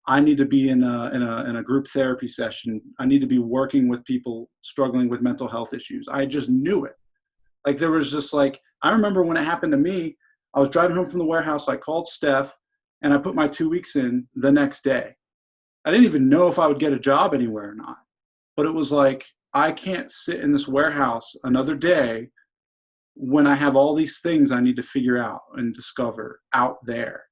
I need to be in a group therapy session. I need to be working with people struggling with mental health issues. I just knew it. Like there was just like, I remember when it happened to me, I was driving home from the warehouse. I called Steph and I put my 2 weeks in the next day. I didn't even know if I would get a job anywhere or not. But it was like, I can't sit in this warehouse another day when I have all these things I need to figure out and discover out there.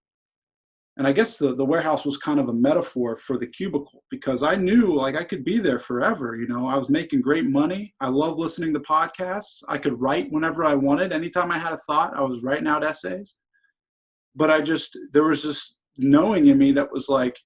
And I guess the warehouse was kind of a metaphor for the cubicle because I knew like I could be there forever. You know, I was making great money. I love listening to podcasts. I could write whenever I wanted. Anytime I had a thought, I was writing out essays. But there was this knowing in me that was like,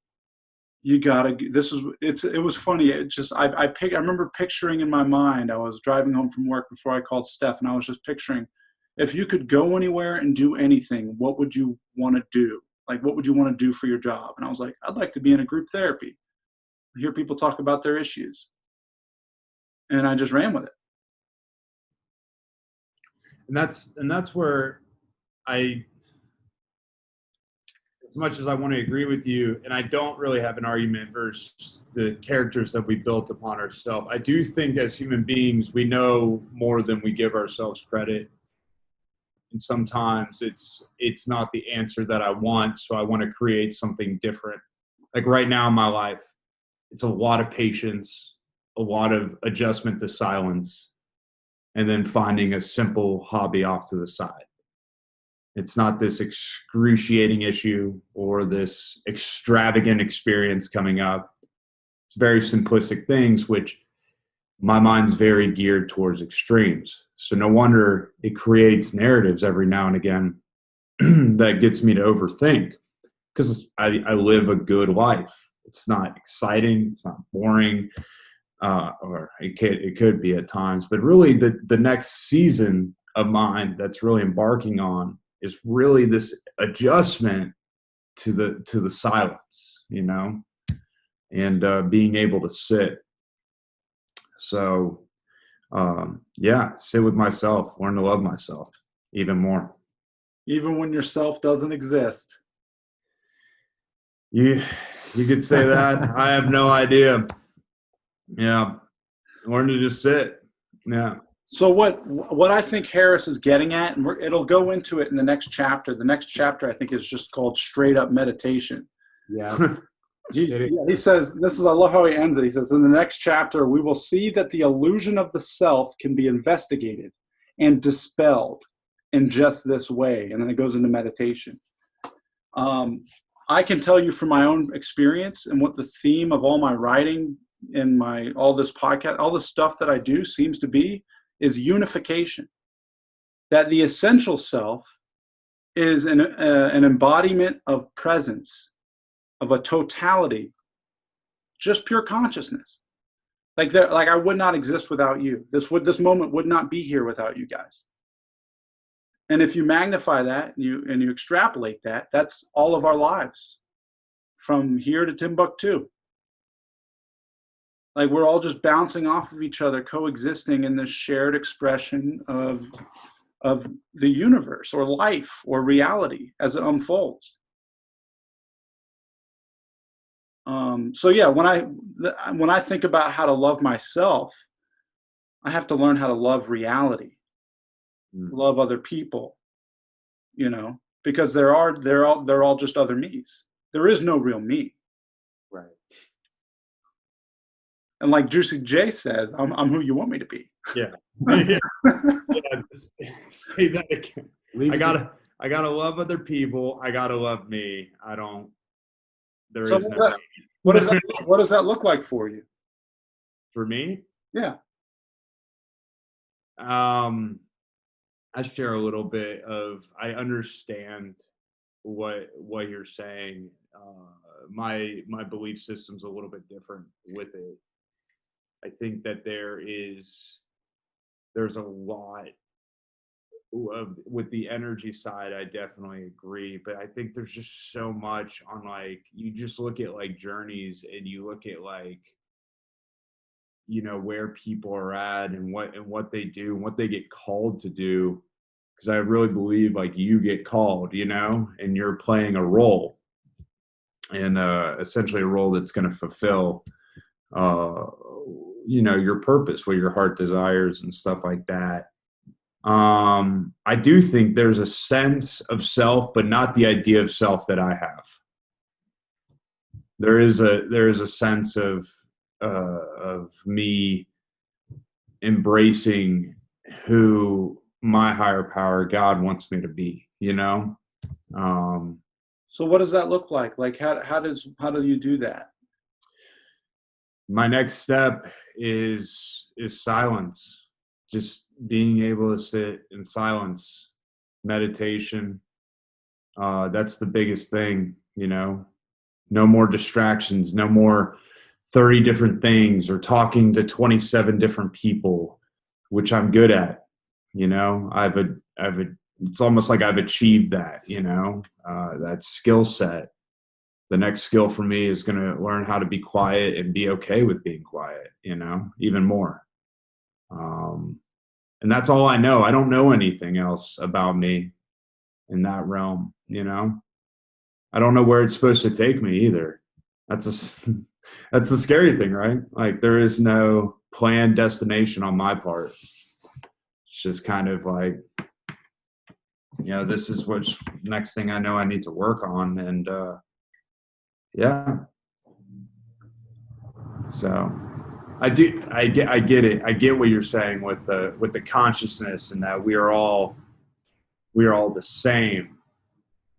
you gotta, it was funny. It just, I remember picturing in my mind, I was driving home from work before I called Steph and I was just picturing, if you could go anywhere and do anything, what would you want to do? Like, what would you want to do for your job? And I was like, I'd like to be in a group therapy. I hear people talk about their issues. And I just ran with it. And that's where as much as I want to agree with you, and I don't really have an argument versus the characters that we built upon ourselves, I do think as human beings, we know more than we give ourselves credit. And sometimes it's not the answer that I want, so I want to create something different. Like right now in my life, it's a lot of patience, a lot of adjustment to silence, and then finding a simple hobby off to the side. It's not this excruciating issue or this extravagant experience coming up. It's very simplistic things, which my mind's very geared towards extremes. So no wonder it creates narratives every now and again that gets me to overthink because I live a good life. It's not exciting. It's not boring. Or it could be at times, but really the next season of mine that's really embarking on is really this adjustment to the silence, you know? and being able to sit. So, sit with myself, learn to love myself even more. Even when yourself doesn't exist. You could say that. I have no idea. Yeah. Learn to just sit. Yeah. So what I think Harris is getting at, and it'll go into it in the next chapter. The next chapter, I think, is just called straight up meditation. Yeah. He says, I love how he ends it. He says, in the next chapter, we will see that the illusion of the self can be investigated and dispelled in just this way. And then it goes into meditation. I can tell you from my own experience and what the theme of all my writing and all this podcast, all the stuff that I do seems to be, is unification. That the essential self is an embodiment of presence, of a totality, just pure consciousness. Like I would not exist without you. This moment would not be here without you guys. And if you magnify that and you extrapolate that, that's all of our lives, from here to Timbuktu. Like we're all just bouncing off of each other, coexisting in this shared expression of the universe or life or reality as it unfolds. So yeah, when I think about how to love myself, I have to learn how to love reality, love other people, because they're all just other me's. There is no real me. Right. And like Juicy J says, I'm who you want me to be. Yeah. Yeah. Say that again. I gotta love other people. I gotta love me. What does that look like for you? For me? Yeah. I share a little bit of, I understand what you're saying. My belief system's a little bit different with it. I think that there's a lot with the energy side. I definitely agree, but I think there's just so much on, like, you just look at like journeys and you look at like, where people are at and what they do and what they get called to do. Because I really believe like you get called, and you're playing a role, and essentially a role that's going to fulfill your purpose, what your heart desires and stuff like that. I do think there's a sense of self, but not the idea of self that I have. There is a sense of me embracing who my higher power, God, wants me to be. So what does that look like? Like how do you do that? My next step is silence. Just being able to sit in silence, meditation. That's the biggest thing, No more distractions, no more 30 different things or talking to 27 different people, which I'm good at. It's almost like I've achieved that, that skill set. The next skill for me is going to learn how to be quiet and be okay with being quiet, even more. And that's all I know. I don't know anything else about me in that realm, I don't know where it's supposed to take me either. That's the scary thing, right? Like there is no planned destination on my part. It's just kind of like, this is what's next thing I know I need to work on. And yeah. So I get it. I get what you're saying with the consciousness and that we are all the same.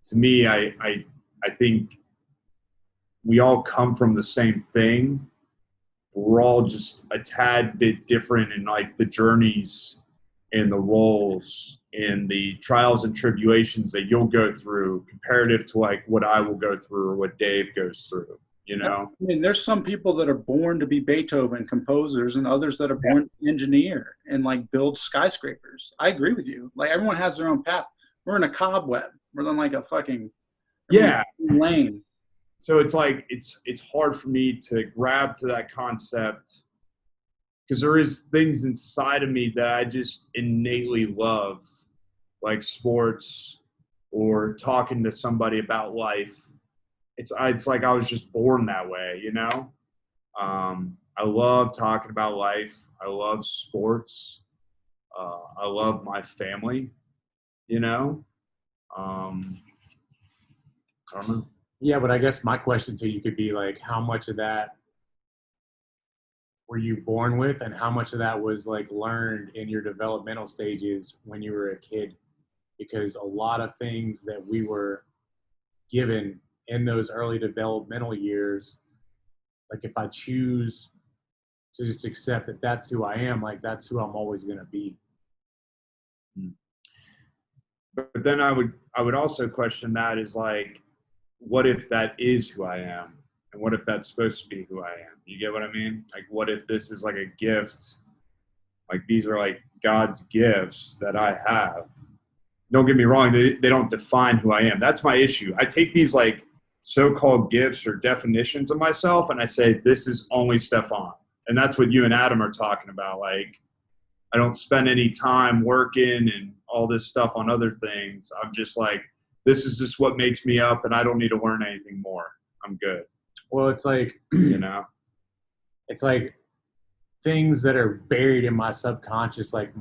To me, I think we all come from the same thing. We're all just a tad bit different in like the journeys and the roles and the trials and tribulations that you'll go through comparative to like what I will go through or what Dave goes through, I mean, there's some people that are born to be Beethoven composers and others that are born to engineer and like build skyscrapers. I agree with you. Like everyone has their own path. We're in a cobweb. We're in like a fucking lane. So it's like it's hard for me to grab to that concept because there is things inside of me that I just innately love, like sports or talking to somebody about life. It's like I was just born that way, you know? I love talking about life. I love sports. I love my family, you know? I don't know. Yeah, but I guess my question to you could be like, how much of that were you born with, and how much of that was like learned in your developmental stages when you were a kid? Because a lot of things that we were given in those early developmental years, like if I choose to just accept that that's who I am, like that's who I'm always going to be. But then I would also question that is like, what if that is who I am? And what if that's supposed to be who I am? You get what I mean? Like, what if this is like a gift? Like, these are like God's gifts that I have. Don't get me wrong. They don't define who I am. That's my issue. I take these like so-called gifts or definitions of myself and I say, this is only Stefan. And that's what you and Adam are talking about. Like, I don't spend any time working and all this stuff on other things. I'm just like, this is just what makes me up and I don't need to learn anything more. I'm good. Well, it's like, you know, it's like things that are buried in my subconscious, like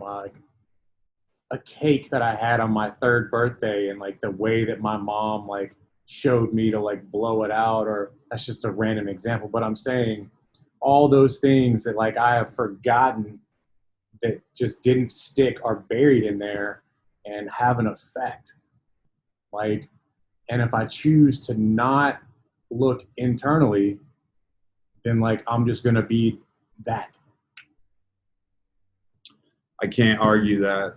a cake that I had on my 3rd birthday and like the way that my mom like showed me to like blow it out, or that's just a random example. But I'm saying all those things that like I have forgotten that just didn't stick are buried in there and have an effect. Like, and if I choose to not look internally, then like I'm just going to be that. I can't argue that.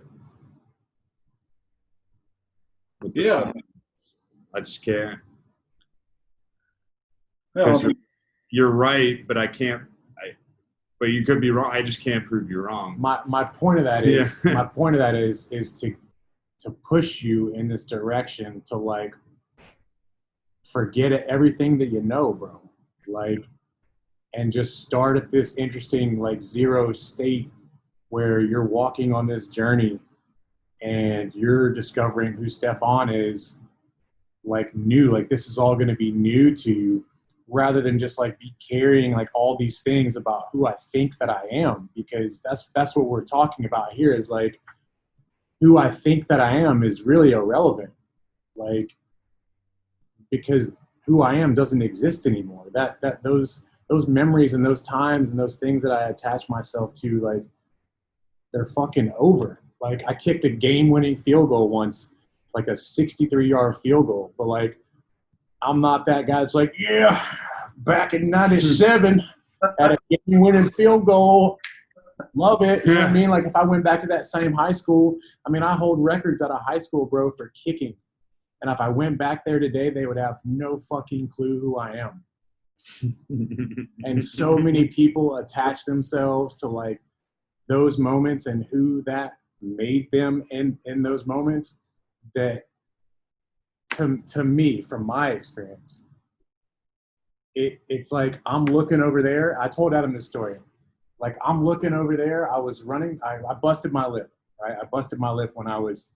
Yeah. I just can't. Yeah, you're right, but I can't. But you could be wrong. I just can't prove you wrong. My point of that is my point of that is to push you in this direction to like forget everything that you know, bro. Like, and just start at this interesting like zero state where you're walking on this journey and you're discovering who Stefan is, like new, like this is all going to be new to you, rather than just like be carrying like all these things about who I think that I am, because that's what we're talking about here is like who I think that I am is really irrelevant, like because who I am doesn't exist anymore. That those memories and those times and those things that I attach myself to, like they're fucking over. Like I kicked a game-winning field goal once, like a 63-yard field goal, but like I'm not that guy that's like, yeah, back in 97 at a game-winning field goal. Love it. You know what I mean? Like if I went back to that same high school, I mean, I hold records out of high school, bro, for kicking. And if I went back there today, they would have no fucking clue who I am. And so many people attach themselves to like those moments and who that made them in those moments, that to me, from my experience, it's like I'm looking over there. I told Adam this story. Like I'm looking over there. I was running. I busted my lip. Right? I busted my lip when I was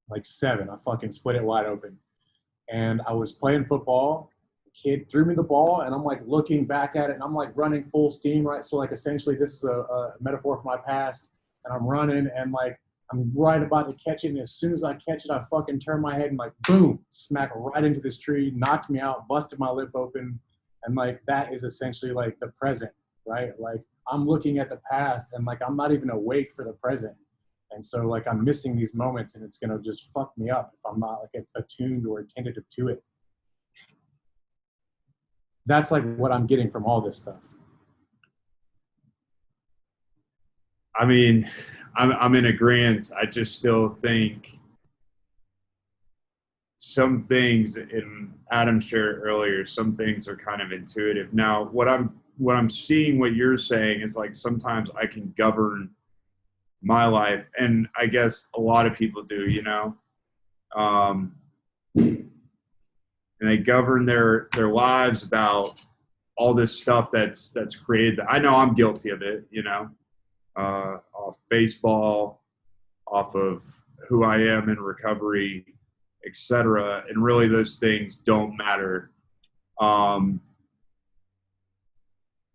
like 7. I fucking split it wide open. And I was playing football. The kid threw me the ball, and I'm like looking back at it, and I'm like running full steam, right? So like essentially this is a metaphor for my past. And I'm running, and like I'm right about to catch it. And as soon as I catch it, I fucking turn my head and like boom, smack right into this tree, knocked me out, busted my lip open. And like that is essentially like the present, right? Like I'm looking at the past, and like I'm not even awake for the present. And so like I'm missing these moments, and it's gonna just fuck me up if I'm not like attuned or attentive to it. That's like what I'm getting from all this stuff. I mean, I'm in agreement. I just still think some things, in Adam shared earlier, some things are kind of intuitive. Now, what I'm seeing, what you're saying is like sometimes I can govern my life, and I guess a lot of people do, you know. and they govern their lives about all this stuff that's created. I know I'm guilty of it, you know, off baseball, off of who I am in recovery, etc. And really, those things don't matter.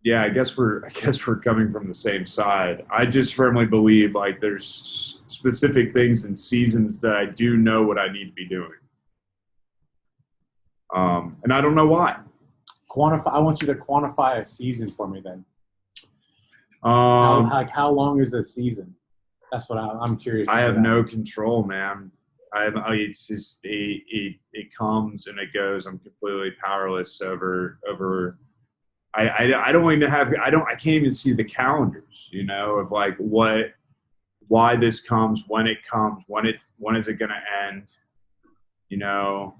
Yeah, I guess we're coming from the same side. I just firmly believe like there's specific things and seasons that I do know what I need to be doing, and I don't know why. Quantify. I want you to quantify a season for me then. How long is a season? That's what I'm curious. I have no control, man. It's just it comes and it goes. I'm completely powerless over. I don't even have. I can't even see the calendars. You know, of like why this comes, when it comes, when is it going to end? You know,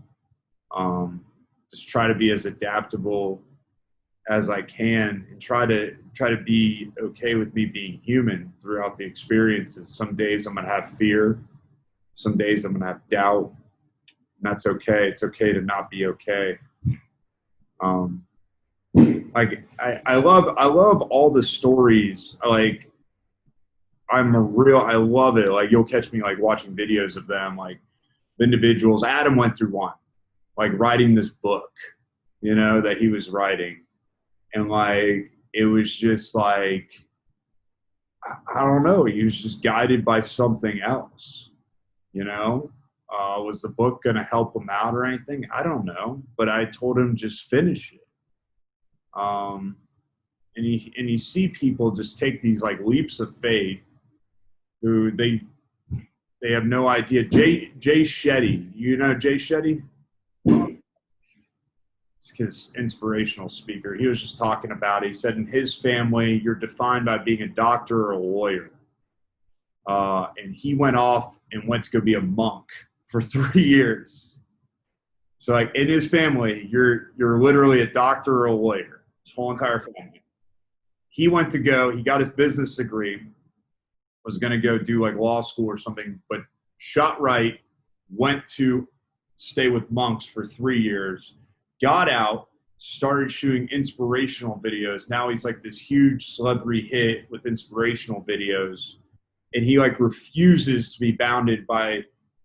just try to be as adaptable as I can and try to be okay with me being human throughout the experiences. Some days I'm going to have fear. Some days I'm going to have doubt. And that's okay. It's okay to not be okay. Like I love all the stories. Like I love it. Like you'll catch me like watching videos of them, like individuals. Adam went through one, like writing this book, you know, that he was writing. And like, it was just like, I don't know. He was just guided by something else, you know? Was the book going to help him out or anything? I don't know. But I told him just finish it. And you see people just take these like leaps of faith who they have no idea. Jay Shetty, you know Jay Shetty? It's his inspirational speaker. He was just talking about it. He said in his family, you're defined by being a doctor or a lawyer. And he went off and went to go be a monk for 3 years. So like in his family, you're literally a doctor or a lawyer. His whole entire family. He got his business degree, was going to go do like law school or something, but shot right, went to stay with monks for 3 years, got out, started shooting inspirational videos. Now he's like this huge celebrity hit with inspirational videos. And he like refuses to be bounded by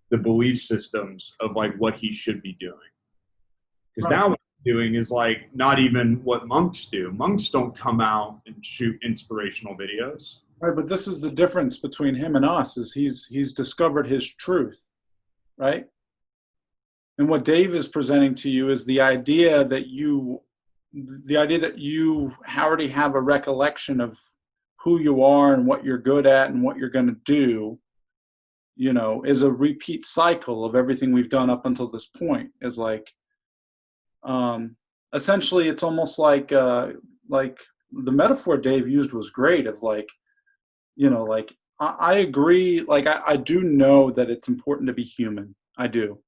the belief systems of like what he should be doing. Because now what he's doing is like not even what monks do. Monks don't come out and shoot inspirational videos. Right, but this is the difference between him and us, is he's discovered his truth, right? And what Dave is presenting to you is the idea that you already have a recollection of who you are and what you're good at and what you're going to do, you know, is a repeat cycle of everything we've done up until this point. Is like, essentially, it's almost like the metaphor Dave used was great. Of like, you know, like I agree. Like I do know that it's important to be human. I do.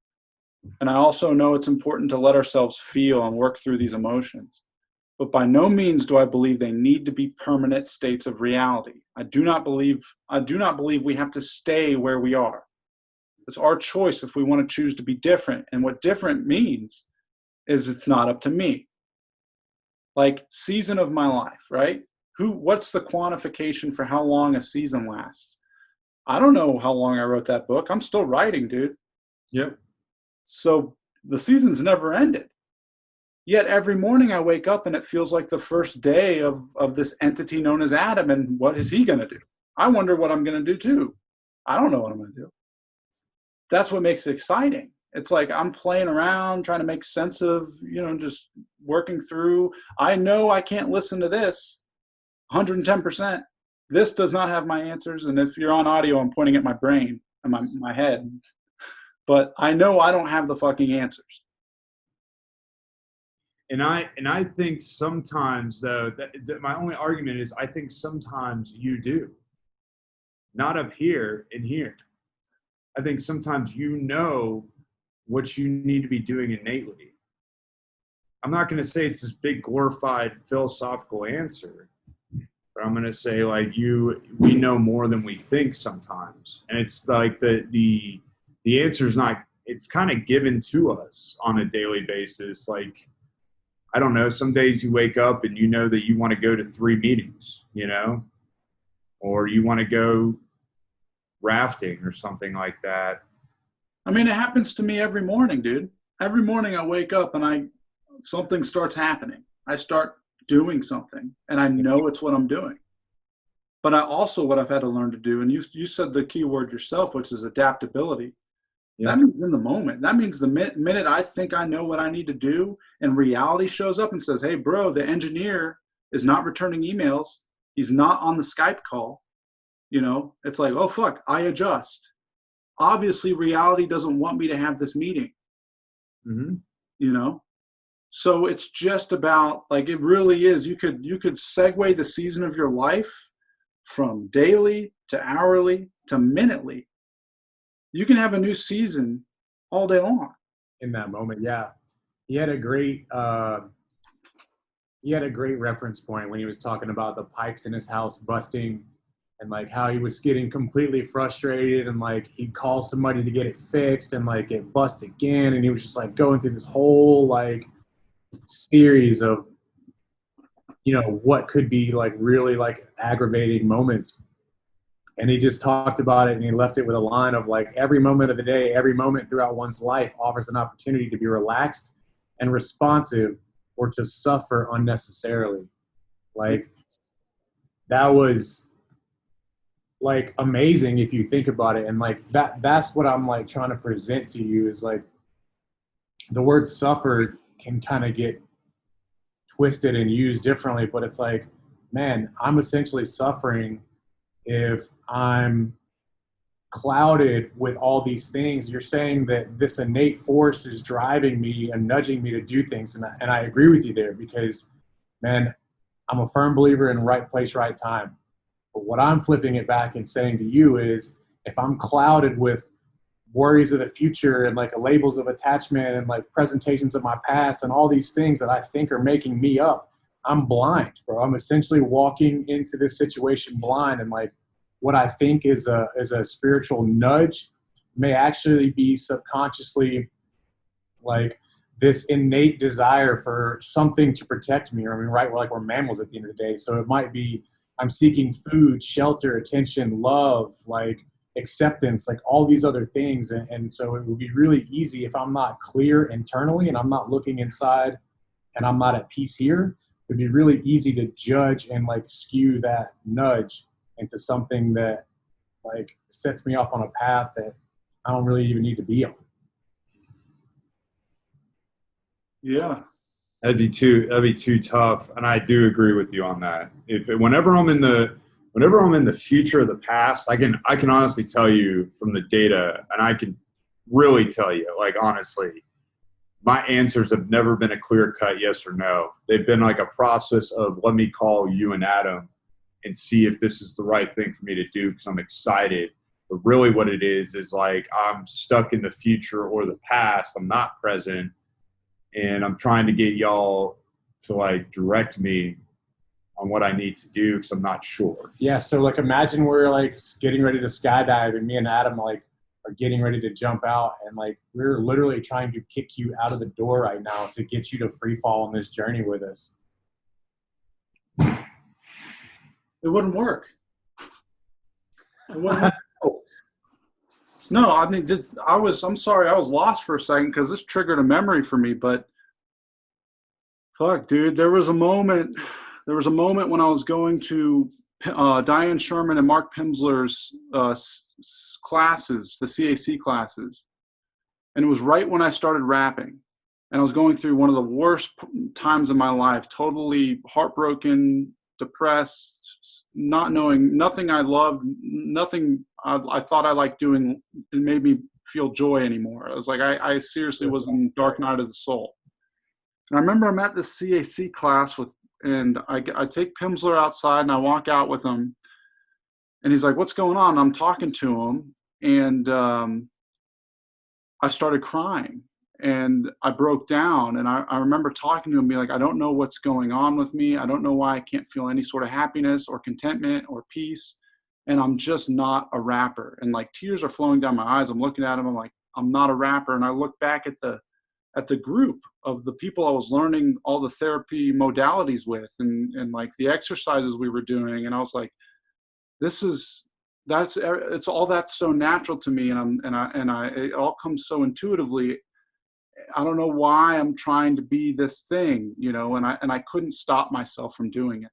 And I also know it's important to let ourselves feel and work through these emotions. But by no means do I believe they need to be permanent states of reality. I do not believe we have to stay where we are. It's our choice if we want to choose to be different. And what different means is it's not up to me. Like season of my life, right? What's the quantification for how long a season lasts? I don't know how long I wrote that book. I'm still writing, dude. Yep. So the season's never ended. Yet every morning I wake up and it feels like the first day of this entity known as Adam, and what is he going to do? I wonder what I'm going to do too. I don't know what I'm going to do. That's what makes it exciting. It's like I'm playing around, trying to make sense of, you know, just working through. I know I can't listen to this 110%. This does not have my answers. And if you're on audio, I'm pointing at my brain and my head. But I know I don't have the fucking answers. And I think sometimes, though, that my only argument is I think sometimes you do. Not up here and here. I think sometimes you know what you need to be doing innately. I'm not going to say it's this big glorified philosophical answer, but I'm going to say like we know more than we think sometimes. And it's like the answer is not it's kind of given to us on a daily basis. Like, I don't know, some days you wake up and you know that you want to go to 3 meetings, you know, or you want to go rafting or something like that. I mean, it happens to me every morning, dude. Every morning I wake up and something starts happening. I start doing something and I know it's what I'm doing. But what I've had to learn to do, and you said the key word yourself, which is adaptability. Yeah. That means in the moment. That means the minute I think I know what I need to do and reality shows up and says, hey, bro, the engineer is not returning emails. He's not on the Skype call. You know, it's like, oh, fuck, I adjust. Obviously, reality doesn't want me to have this meeting. Mm-hmm. You know? So it's just about, like, it really is. You could segue the season of your life from daily to hourly to minutely. You can have a new season all day long. In that moment, yeah. He had a great reference point when he was talking about the pipes in his house busting and like how he was getting completely frustrated and like he'd call somebody to get it fixed and like it bust again, and he was just like going through this whole like series of, you know, what could be like really like aggravating moments. And he just talked about it and he left it with a line of like, every moment of the day, every moment throughout one's life offers an opportunity to be relaxed and responsive or to suffer unnecessarily. Like, that was like amazing if you think about it. And like that's what I'm like trying to present to you is like the word suffer can kind of get twisted and used differently, but it's like, man, I'm essentially suffering if I'm clouded with all these things. You're saying that this innate force is driving me and nudging me to do things. And I agree with you there because, man, I'm a firm believer in right place, right time. But what I'm flipping it back and saying to you is if I'm clouded with worries of the future and like labels of attachment and like presentations of my past and all these things that I think are making me up, I'm blind, bro. I'm essentially walking into this situation blind, and like what I think is a spiritual nudge may actually be subconsciously like this innate desire for something to protect me. I mean, right? We're mammals at the end of the day. So it might be I'm seeking food, shelter, attention, love, like acceptance, like all these other things. And so it would be really easy if I'm not clear internally and I'm not looking inside and I'm not at peace here. It'd be really easy to judge and like skew that nudge into something that like sets me off on a path that I don't really even need to be on. Yeah. That'd be too tough. And I do agree with you on that. Whenever I'm in the future or the past, I can honestly tell you from the data, and I can really tell you, like, honestly, my answers have never been a clear-cut yes or no. They've been like a process of, let me call you and Adam and see if this is the right thing for me to do because I'm excited. But really what it is like I'm stuck in the future or the past. I'm not present. And I'm trying to get y'all to like direct me on what I need to do because I'm not sure. Yeah, so like imagine we're like getting ready to skydive and me and Adam like are getting ready to jump out, and like we're literally trying to kick you out of the door right now to get you to free fall on this journey with us. It wouldn't work. It wouldn't work. No, I mean, I'm sorry, I was lost for a second because this triggered a memory for me, but fuck, dude, there was a moment when I was going to Diane Sherman and Mark Pimsler's classes, the CAC classes. And it was right when I started rapping. And I was going through one of the worst times of my life, totally heartbroken, depressed, not knowing, nothing I loved, nothing I thought I liked doing, it made me feel joy anymore. I was like, I seriously was in dark night of the soul. And I remember I'm at the CAC class and I take Pimsler outside and I walk out with him and he's like, what's going on? And I'm talking to him and I started crying and I broke down, and I remember talking to him being like, I don't know what's going on with me. I don't know why I can't feel any sort of happiness or contentment or peace. And I'm just not a rapper. And like tears are flowing down my eyes. I'm looking at him. I'm like, I'm not a rapper. And I look back at the group of the people I was learning all the therapy modalities with, and like the exercises we were doing. And I was like, it's all that's so natural to me. It all comes so intuitively. I don't know why I'm trying to be this thing, and I couldn't stop myself from doing it.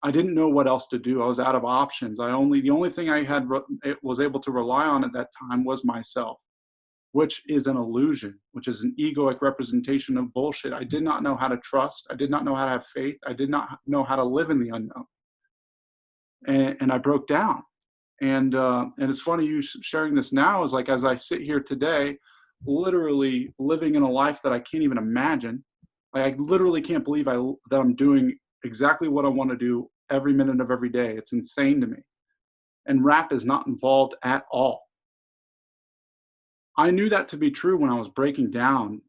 I didn't know what else to do. I was out of options. The only thing I was able to rely on at that time was myself, which is an illusion, which is an egoic representation of bullshit. I did not know how to trust. I did not know how to have faith. I did not know how to live in the unknown. And I broke down. And it's funny you sharing this now is like, as I sit here today, literally living in a life that I can't even imagine. Like, I literally can't believe that I'm doing exactly what I want to do every minute of every day. It's insane to me. And rap is not involved at all. I knew that to be true when I was breaking down.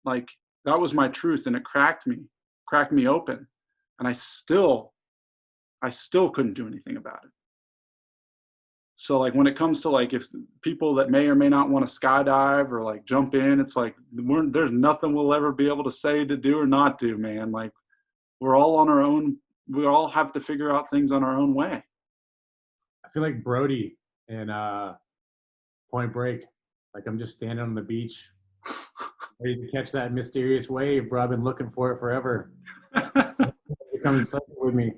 Like, that was my truth, and it cracked me open. And I still couldn't do anything about it. So like, when it comes to like, if people that may or may not want to skydive or like jump in, it's like, there's nothing we'll ever be able to say to do or not do, man. Like, we're all on our own. We all have to figure out things on our own way. I feel like Brody in Point Break. Like, I'm just standing on the beach, ready to catch that mysterious wave, bro. I've been looking for it forever. You're coming something with me.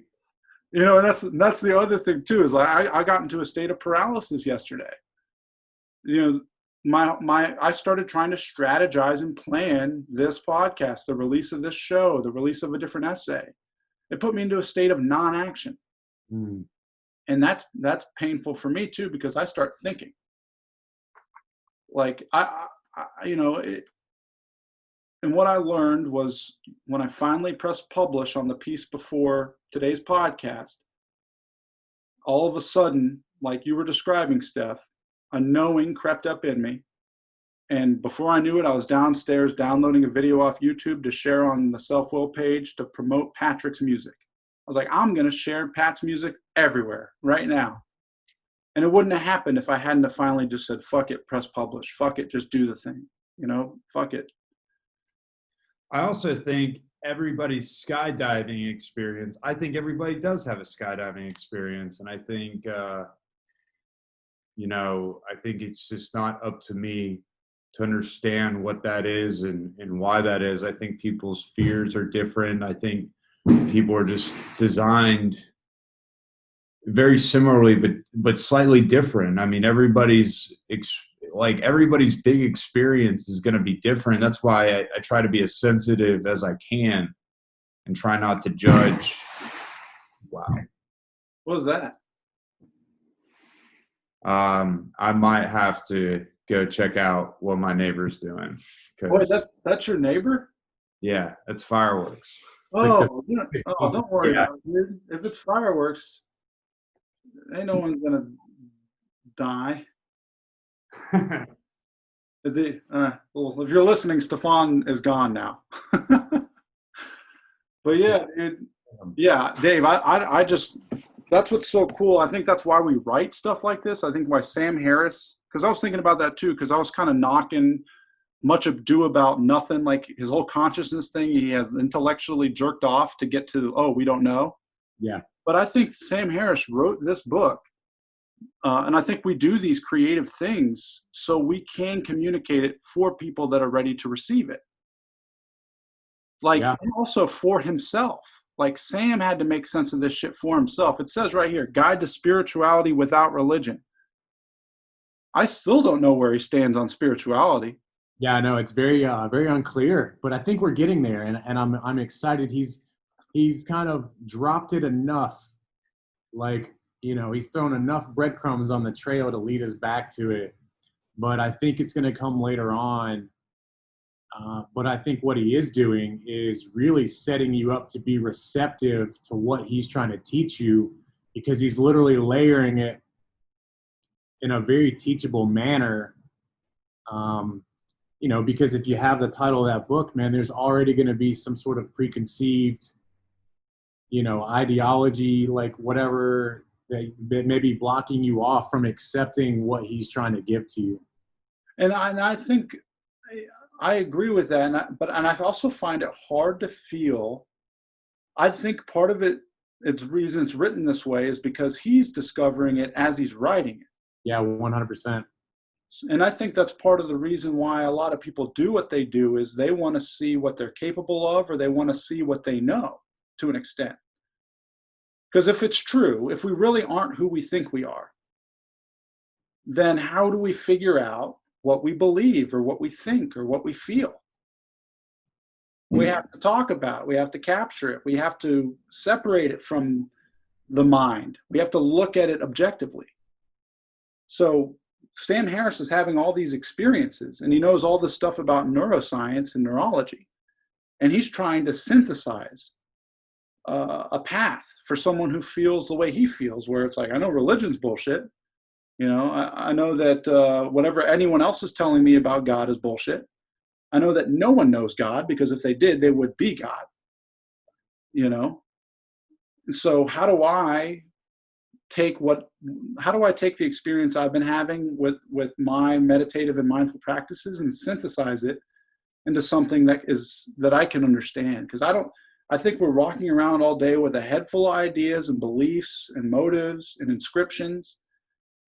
And that's the other thing too, is like, I got into a state of paralysis yesterday. I started trying to strategize and plan this podcast, the release of this show, the release of a different essay. It put me into a state of non-action. Mm. And that's painful for me too, because I start thinking. Like, and what I learned was, when I finally pressed publish on the piece before today's podcast, all of a sudden, like you were describing, Steph, a knowing crept up in me. And before I knew it, I was downstairs downloading a video off YouTube to share on the Self-Will page to promote Patrick's music. I was like, I'm going to share Pat's music everywhere right now. And it wouldn't have happened if I hadn't have finally just said, fuck it, press publish. Fuck it, just do the thing. Fuck it. I also think everybody's skydiving experience, I think everybody does have a skydiving experience. And I think, I think it's just not up to me to understand what that is and why that is. I think people's fears are different. I think people are just designed very similarly, but slightly different. I mean, everybody's big experience is going to be different. That's why I try to be as sensitive as I can and try not to judge. Wow. What was that? I might have to go check out what my neighbor's doing. Boy, that's your neighbor? Yeah, that's fireworks. Oh, don't worry about it, dude. If it's fireworks, ain't no one's gonna die. Is he? Well, if you're listening, Stefan is gone now. But yeah, dude. Yeah, Dave. I just, that's what's so cool. I think that's why we write stuff like this. I think why Sam Harris, because I was thinking about that too, because I was kind of knocking much ado about nothing, like his whole consciousness thing. He has intellectually jerked off to get to, we don't know. Yeah. But I think Sam Harris wrote this book. And I think we do these creative things so we can communicate it for people that are ready to receive it. Like, and also for himself. Like, Sam had to make sense of this shit for himself. It says right here, Guide to Spirituality Without Religion. I still don't know where he stands on spirituality. Yeah, I know it's very unclear, but I think we're getting there, and I'm excited. He's kind of dropped it enough, like, he's thrown enough breadcrumbs on the trail to lead us back to it. But I think it's going to come later on. But I think what he is doing is really setting you up to be receptive to what he's trying to teach you, because he's literally layering it in a very teachable manner. Because if you have the title of that book, man, there's already going to be some sort of preconceived, ideology, like whatever that may be blocking you off from accepting what he's trying to give to you. And I think I agree with that. And I also find it hard to feel. I think part of it, its reason it's written this way is because he's discovering it as he's writing it. Yeah, 100%. And I think that's part of the reason why a lot of people do what they do is they want to see what they're capable of, or they want to see what they know to an extent. Because if it's true, if we really aren't who we think we are, then how do we figure out what we believe or what we think or what we feel? We have to talk about it. We have to capture it. We have to separate it from the mind. We have to look at it objectively. So Sam Harris is having all these experiences, and he knows all this stuff about neuroscience and neurology. And he's trying to synthesize a path for someone who feels the way he feels, where it's like, I know religion's bullshit. You know, I know that whatever anyone else is telling me about God is bullshit. I know that no one knows God, because if they did, they would be God. You know? So how do I take the experience I've been having with my meditative and mindful practices and synthesize it into something that I can understand? Because I think we're walking around all day with a head full of ideas and beliefs and motives and inscriptions.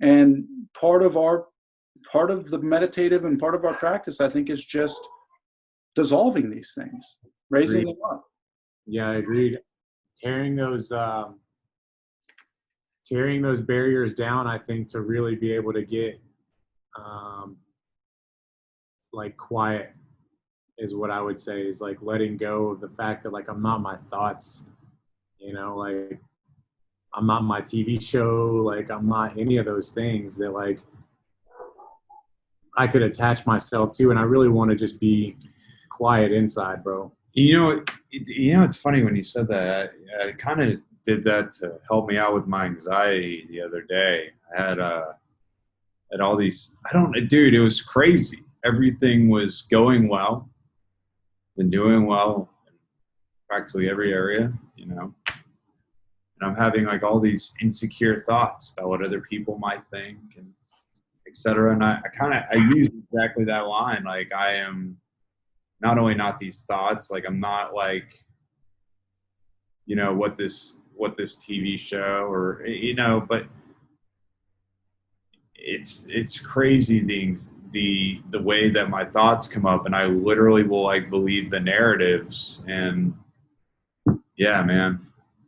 And part of the meditative and part of our practice, I think, is just dissolving these things, raising them up. Yeah, I agreed. Tearing those barriers down, I think, to really be able to get like quiet is what I would say, is like letting go of the fact that like I'm not my thoughts, you know, like I'm not my TV show, like I'm not any of those things that like I could attach myself to, and I really want to just be quiet inside, bro. It's funny when you said that. I kind of did that to help me out with my anxiety the other day. I had all these. Dude, it was crazy. Everything was going well, been doing well in practically every area, you know. And I'm having like all these insecure thoughts about what other people might think, and et cetera. And I use exactly that line. Like, I am not only not these thoughts, like I'm not like, you know, what this TV show, or, you know, but it's crazy things, the way that my thoughts come up, and I literally will like believe the narratives. And yeah, man,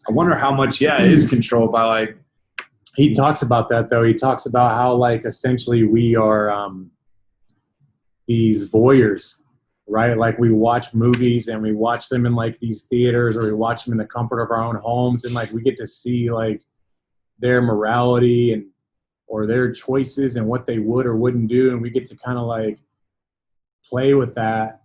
I wonder how much it is controlled by like. He talks about that though. He talks about how like essentially we are these voyeurs, right? Like we watch movies and we watch them in like these theaters, or we watch them in the comfort of our own homes, and like we get to see like their morality and or their choices and what they would or wouldn't do, and we get to kind of like play with that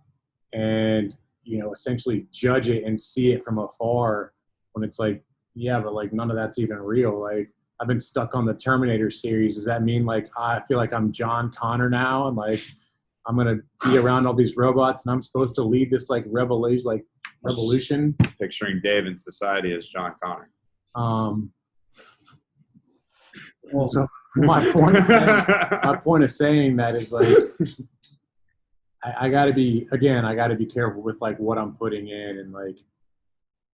and, you know, essentially judge it and see it from afar, when it's like, yeah, but like none of that's even real. Like, I've been stuck on the Terminator series. Does that mean like I feel like I'm John Connor now, and like I'm gonna be around all these robots and I'm supposed to lead this like revolution? Picturing Dave in society as John Connor. Well, so my point of saying that is like I gotta be careful with like what I'm putting in,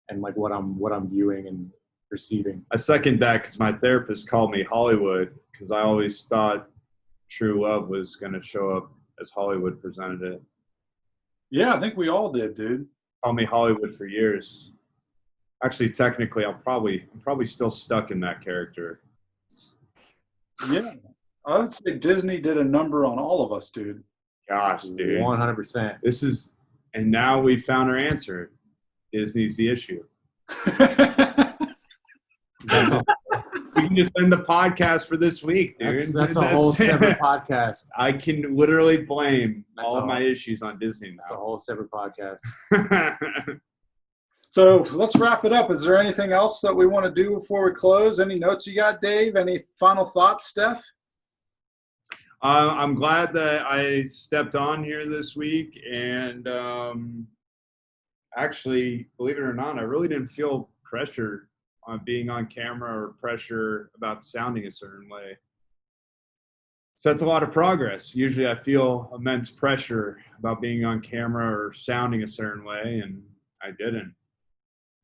and what I'm viewing and receiving. I second that, because my therapist called me Hollywood, because I always thought true love was going to show up as Hollywood presented it. Yeah, I think we all did, dude. Called me Hollywood for years. Actually, technically, I'm probably still stuck in that character. Yeah, I would say Disney did a number on all of us, dude. Gosh, dude, 100%. And now we found our answer. Disney's the issue. We can just end the podcast for this week, dude. That's a whole separate podcast. I can literally blame all of my issues on Disney now. That's a whole separate podcast. So let's wrap it up. Is there anything else that we want to do before we close? Any notes you got, Dave? Any final thoughts, Steph? I'm glad that I stepped on here this week, and actually, believe it or not, I really didn't feel pressure on being on camera or pressure about sounding a certain way. So that's a lot of progress. Usually I feel immense pressure about being on camera or sounding a certain way, and I didn't.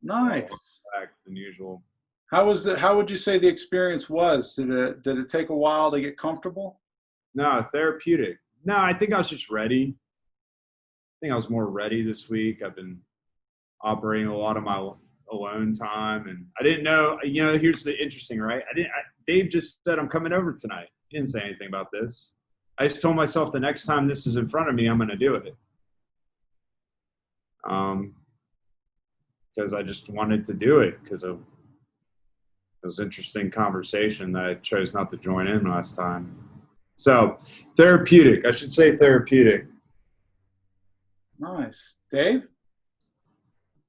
Nice. Back than usual. How was it? How would you say the experience was? Did it take a while to get comfortable? No, therapeutic. No, I think I was just ready. I think I was more ready this week. I've been operating a lot of my alone time, and I didn't know. Here's the interesting, right? Dave just said I'm coming over tonight. He didn't say anything about this. I just told myself the next time this is in front of me, I'm going to do it. Because I just wanted to do it because of those interesting conversation that I chose not to join in last time. So therapeutic. I should say therapeutic. Nice. Dave?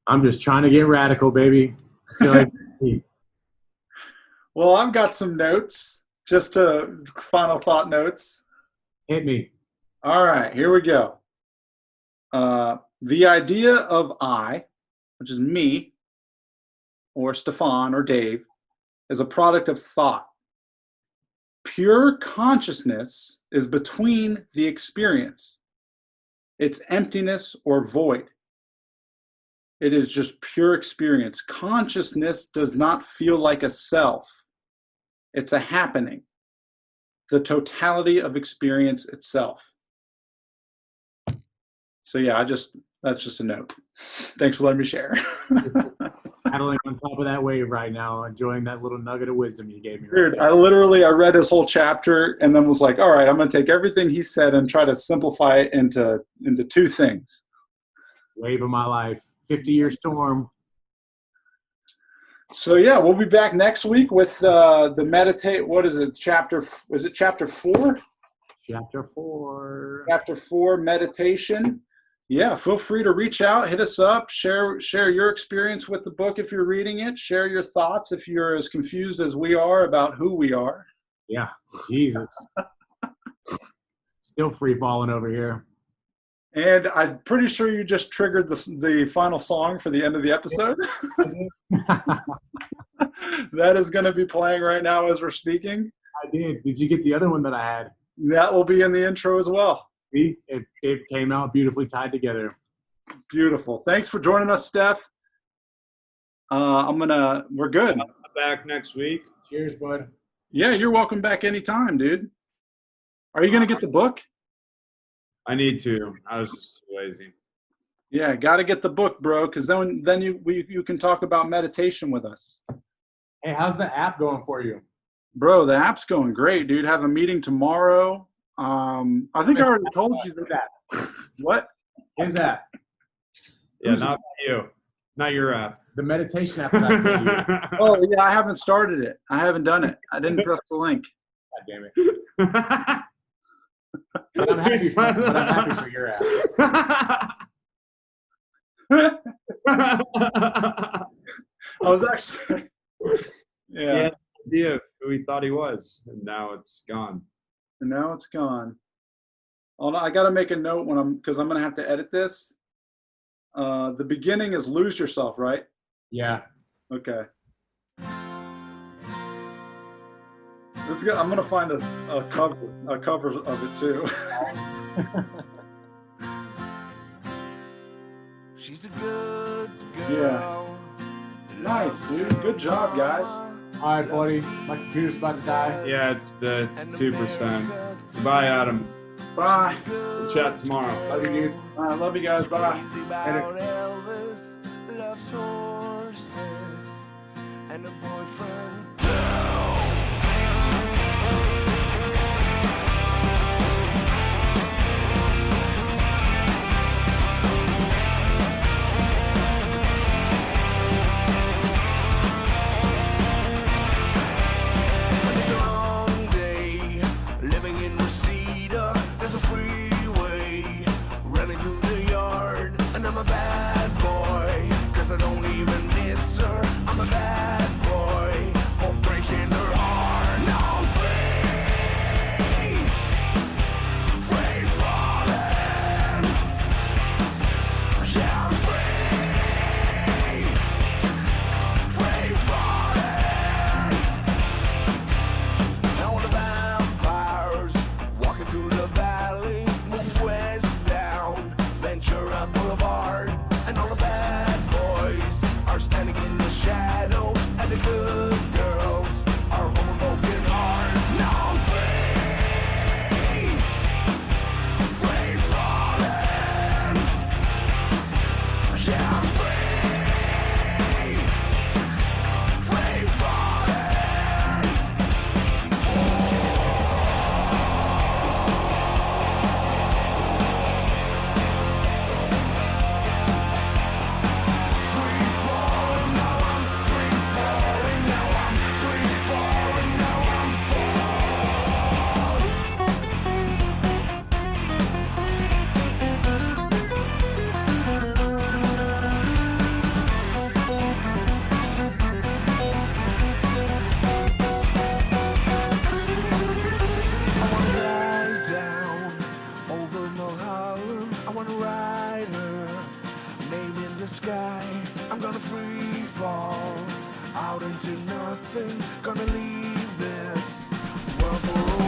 I'm just trying to get radical, baby. Well, I've got some notes, just to final thought notes. Hit me. All right, here we go. The idea of I, which is me, or Stefan, or Dave, is a product of thought. Pure consciousness is between the experience. It's emptiness or void. It is just pure experience. Consciousness does not feel like a self. It's a happening. The totality of experience itself. So yeah, that's just a note. Thanks for letting me share. Paddling on top of that wave right now, enjoying that little nugget of wisdom you gave me. Dude, I read his whole chapter and then was like, all right, I'm going to take everything he said and try to simplify it into two things. Wave of my life, 50-year storm. So yeah, we'll be back next week with the meditate. What is it? Chapter 4? Chapter 4. Chapter 4 meditation. Yeah, feel free to reach out, hit us up, share your experience with the book if you're reading it. Share your thoughts if you're as confused as we are about who we are. Yeah, Jesus. Still free falling over here. And I'm pretty sure you just triggered the final song for the end of the episode. That is going to be playing right now as we're speaking. I did. Did you get the other one that I had? That will be in the intro as well. See, it came out beautifully tied together. Beautiful. Thanks for joining us, Steph. We're good. I'm back next week. Cheers, bud. Yeah, you're welcome back anytime, dude. Are you going to get the book? I need to. I was just too lazy. Yeah, got to get the book, bro, because then you can talk about meditation with us. Hey, how's the app going for you? Bro, the app's going great, dude. Have a meeting tomorrow. I think I already told you that. What? His app. Yeah, not you. Not your app. The meditation app that I sent you. Oh, yeah, I haven't started it. I haven't done it. I didn't press the link. God damn it. But I'm happy for your app. I was actually, yeah. Idea who he thought he was, and now it's gone. And now it's gone. Oh, no, I got to make a note because I'm going to have to edit this. The beginning is lose yourself, right? Yeah. Okay. I'm going to find a cover of it too. She's a good girl. Yeah. Nice, dude. Good job, guys. All right, buddy. My computer's about to die. Yeah, it's 2%. Goodbye, Adam. Bye. We'll chat tomorrow. Love you, dude. I love you guys. Bye. Crazy about Elvis, loves horses, and a boyfriend. I'm a bad boy, 'cause I don't even miss her. I'm a bad boy. the sky. I'm gonna free fall out into nothing. Gonna leave this world for a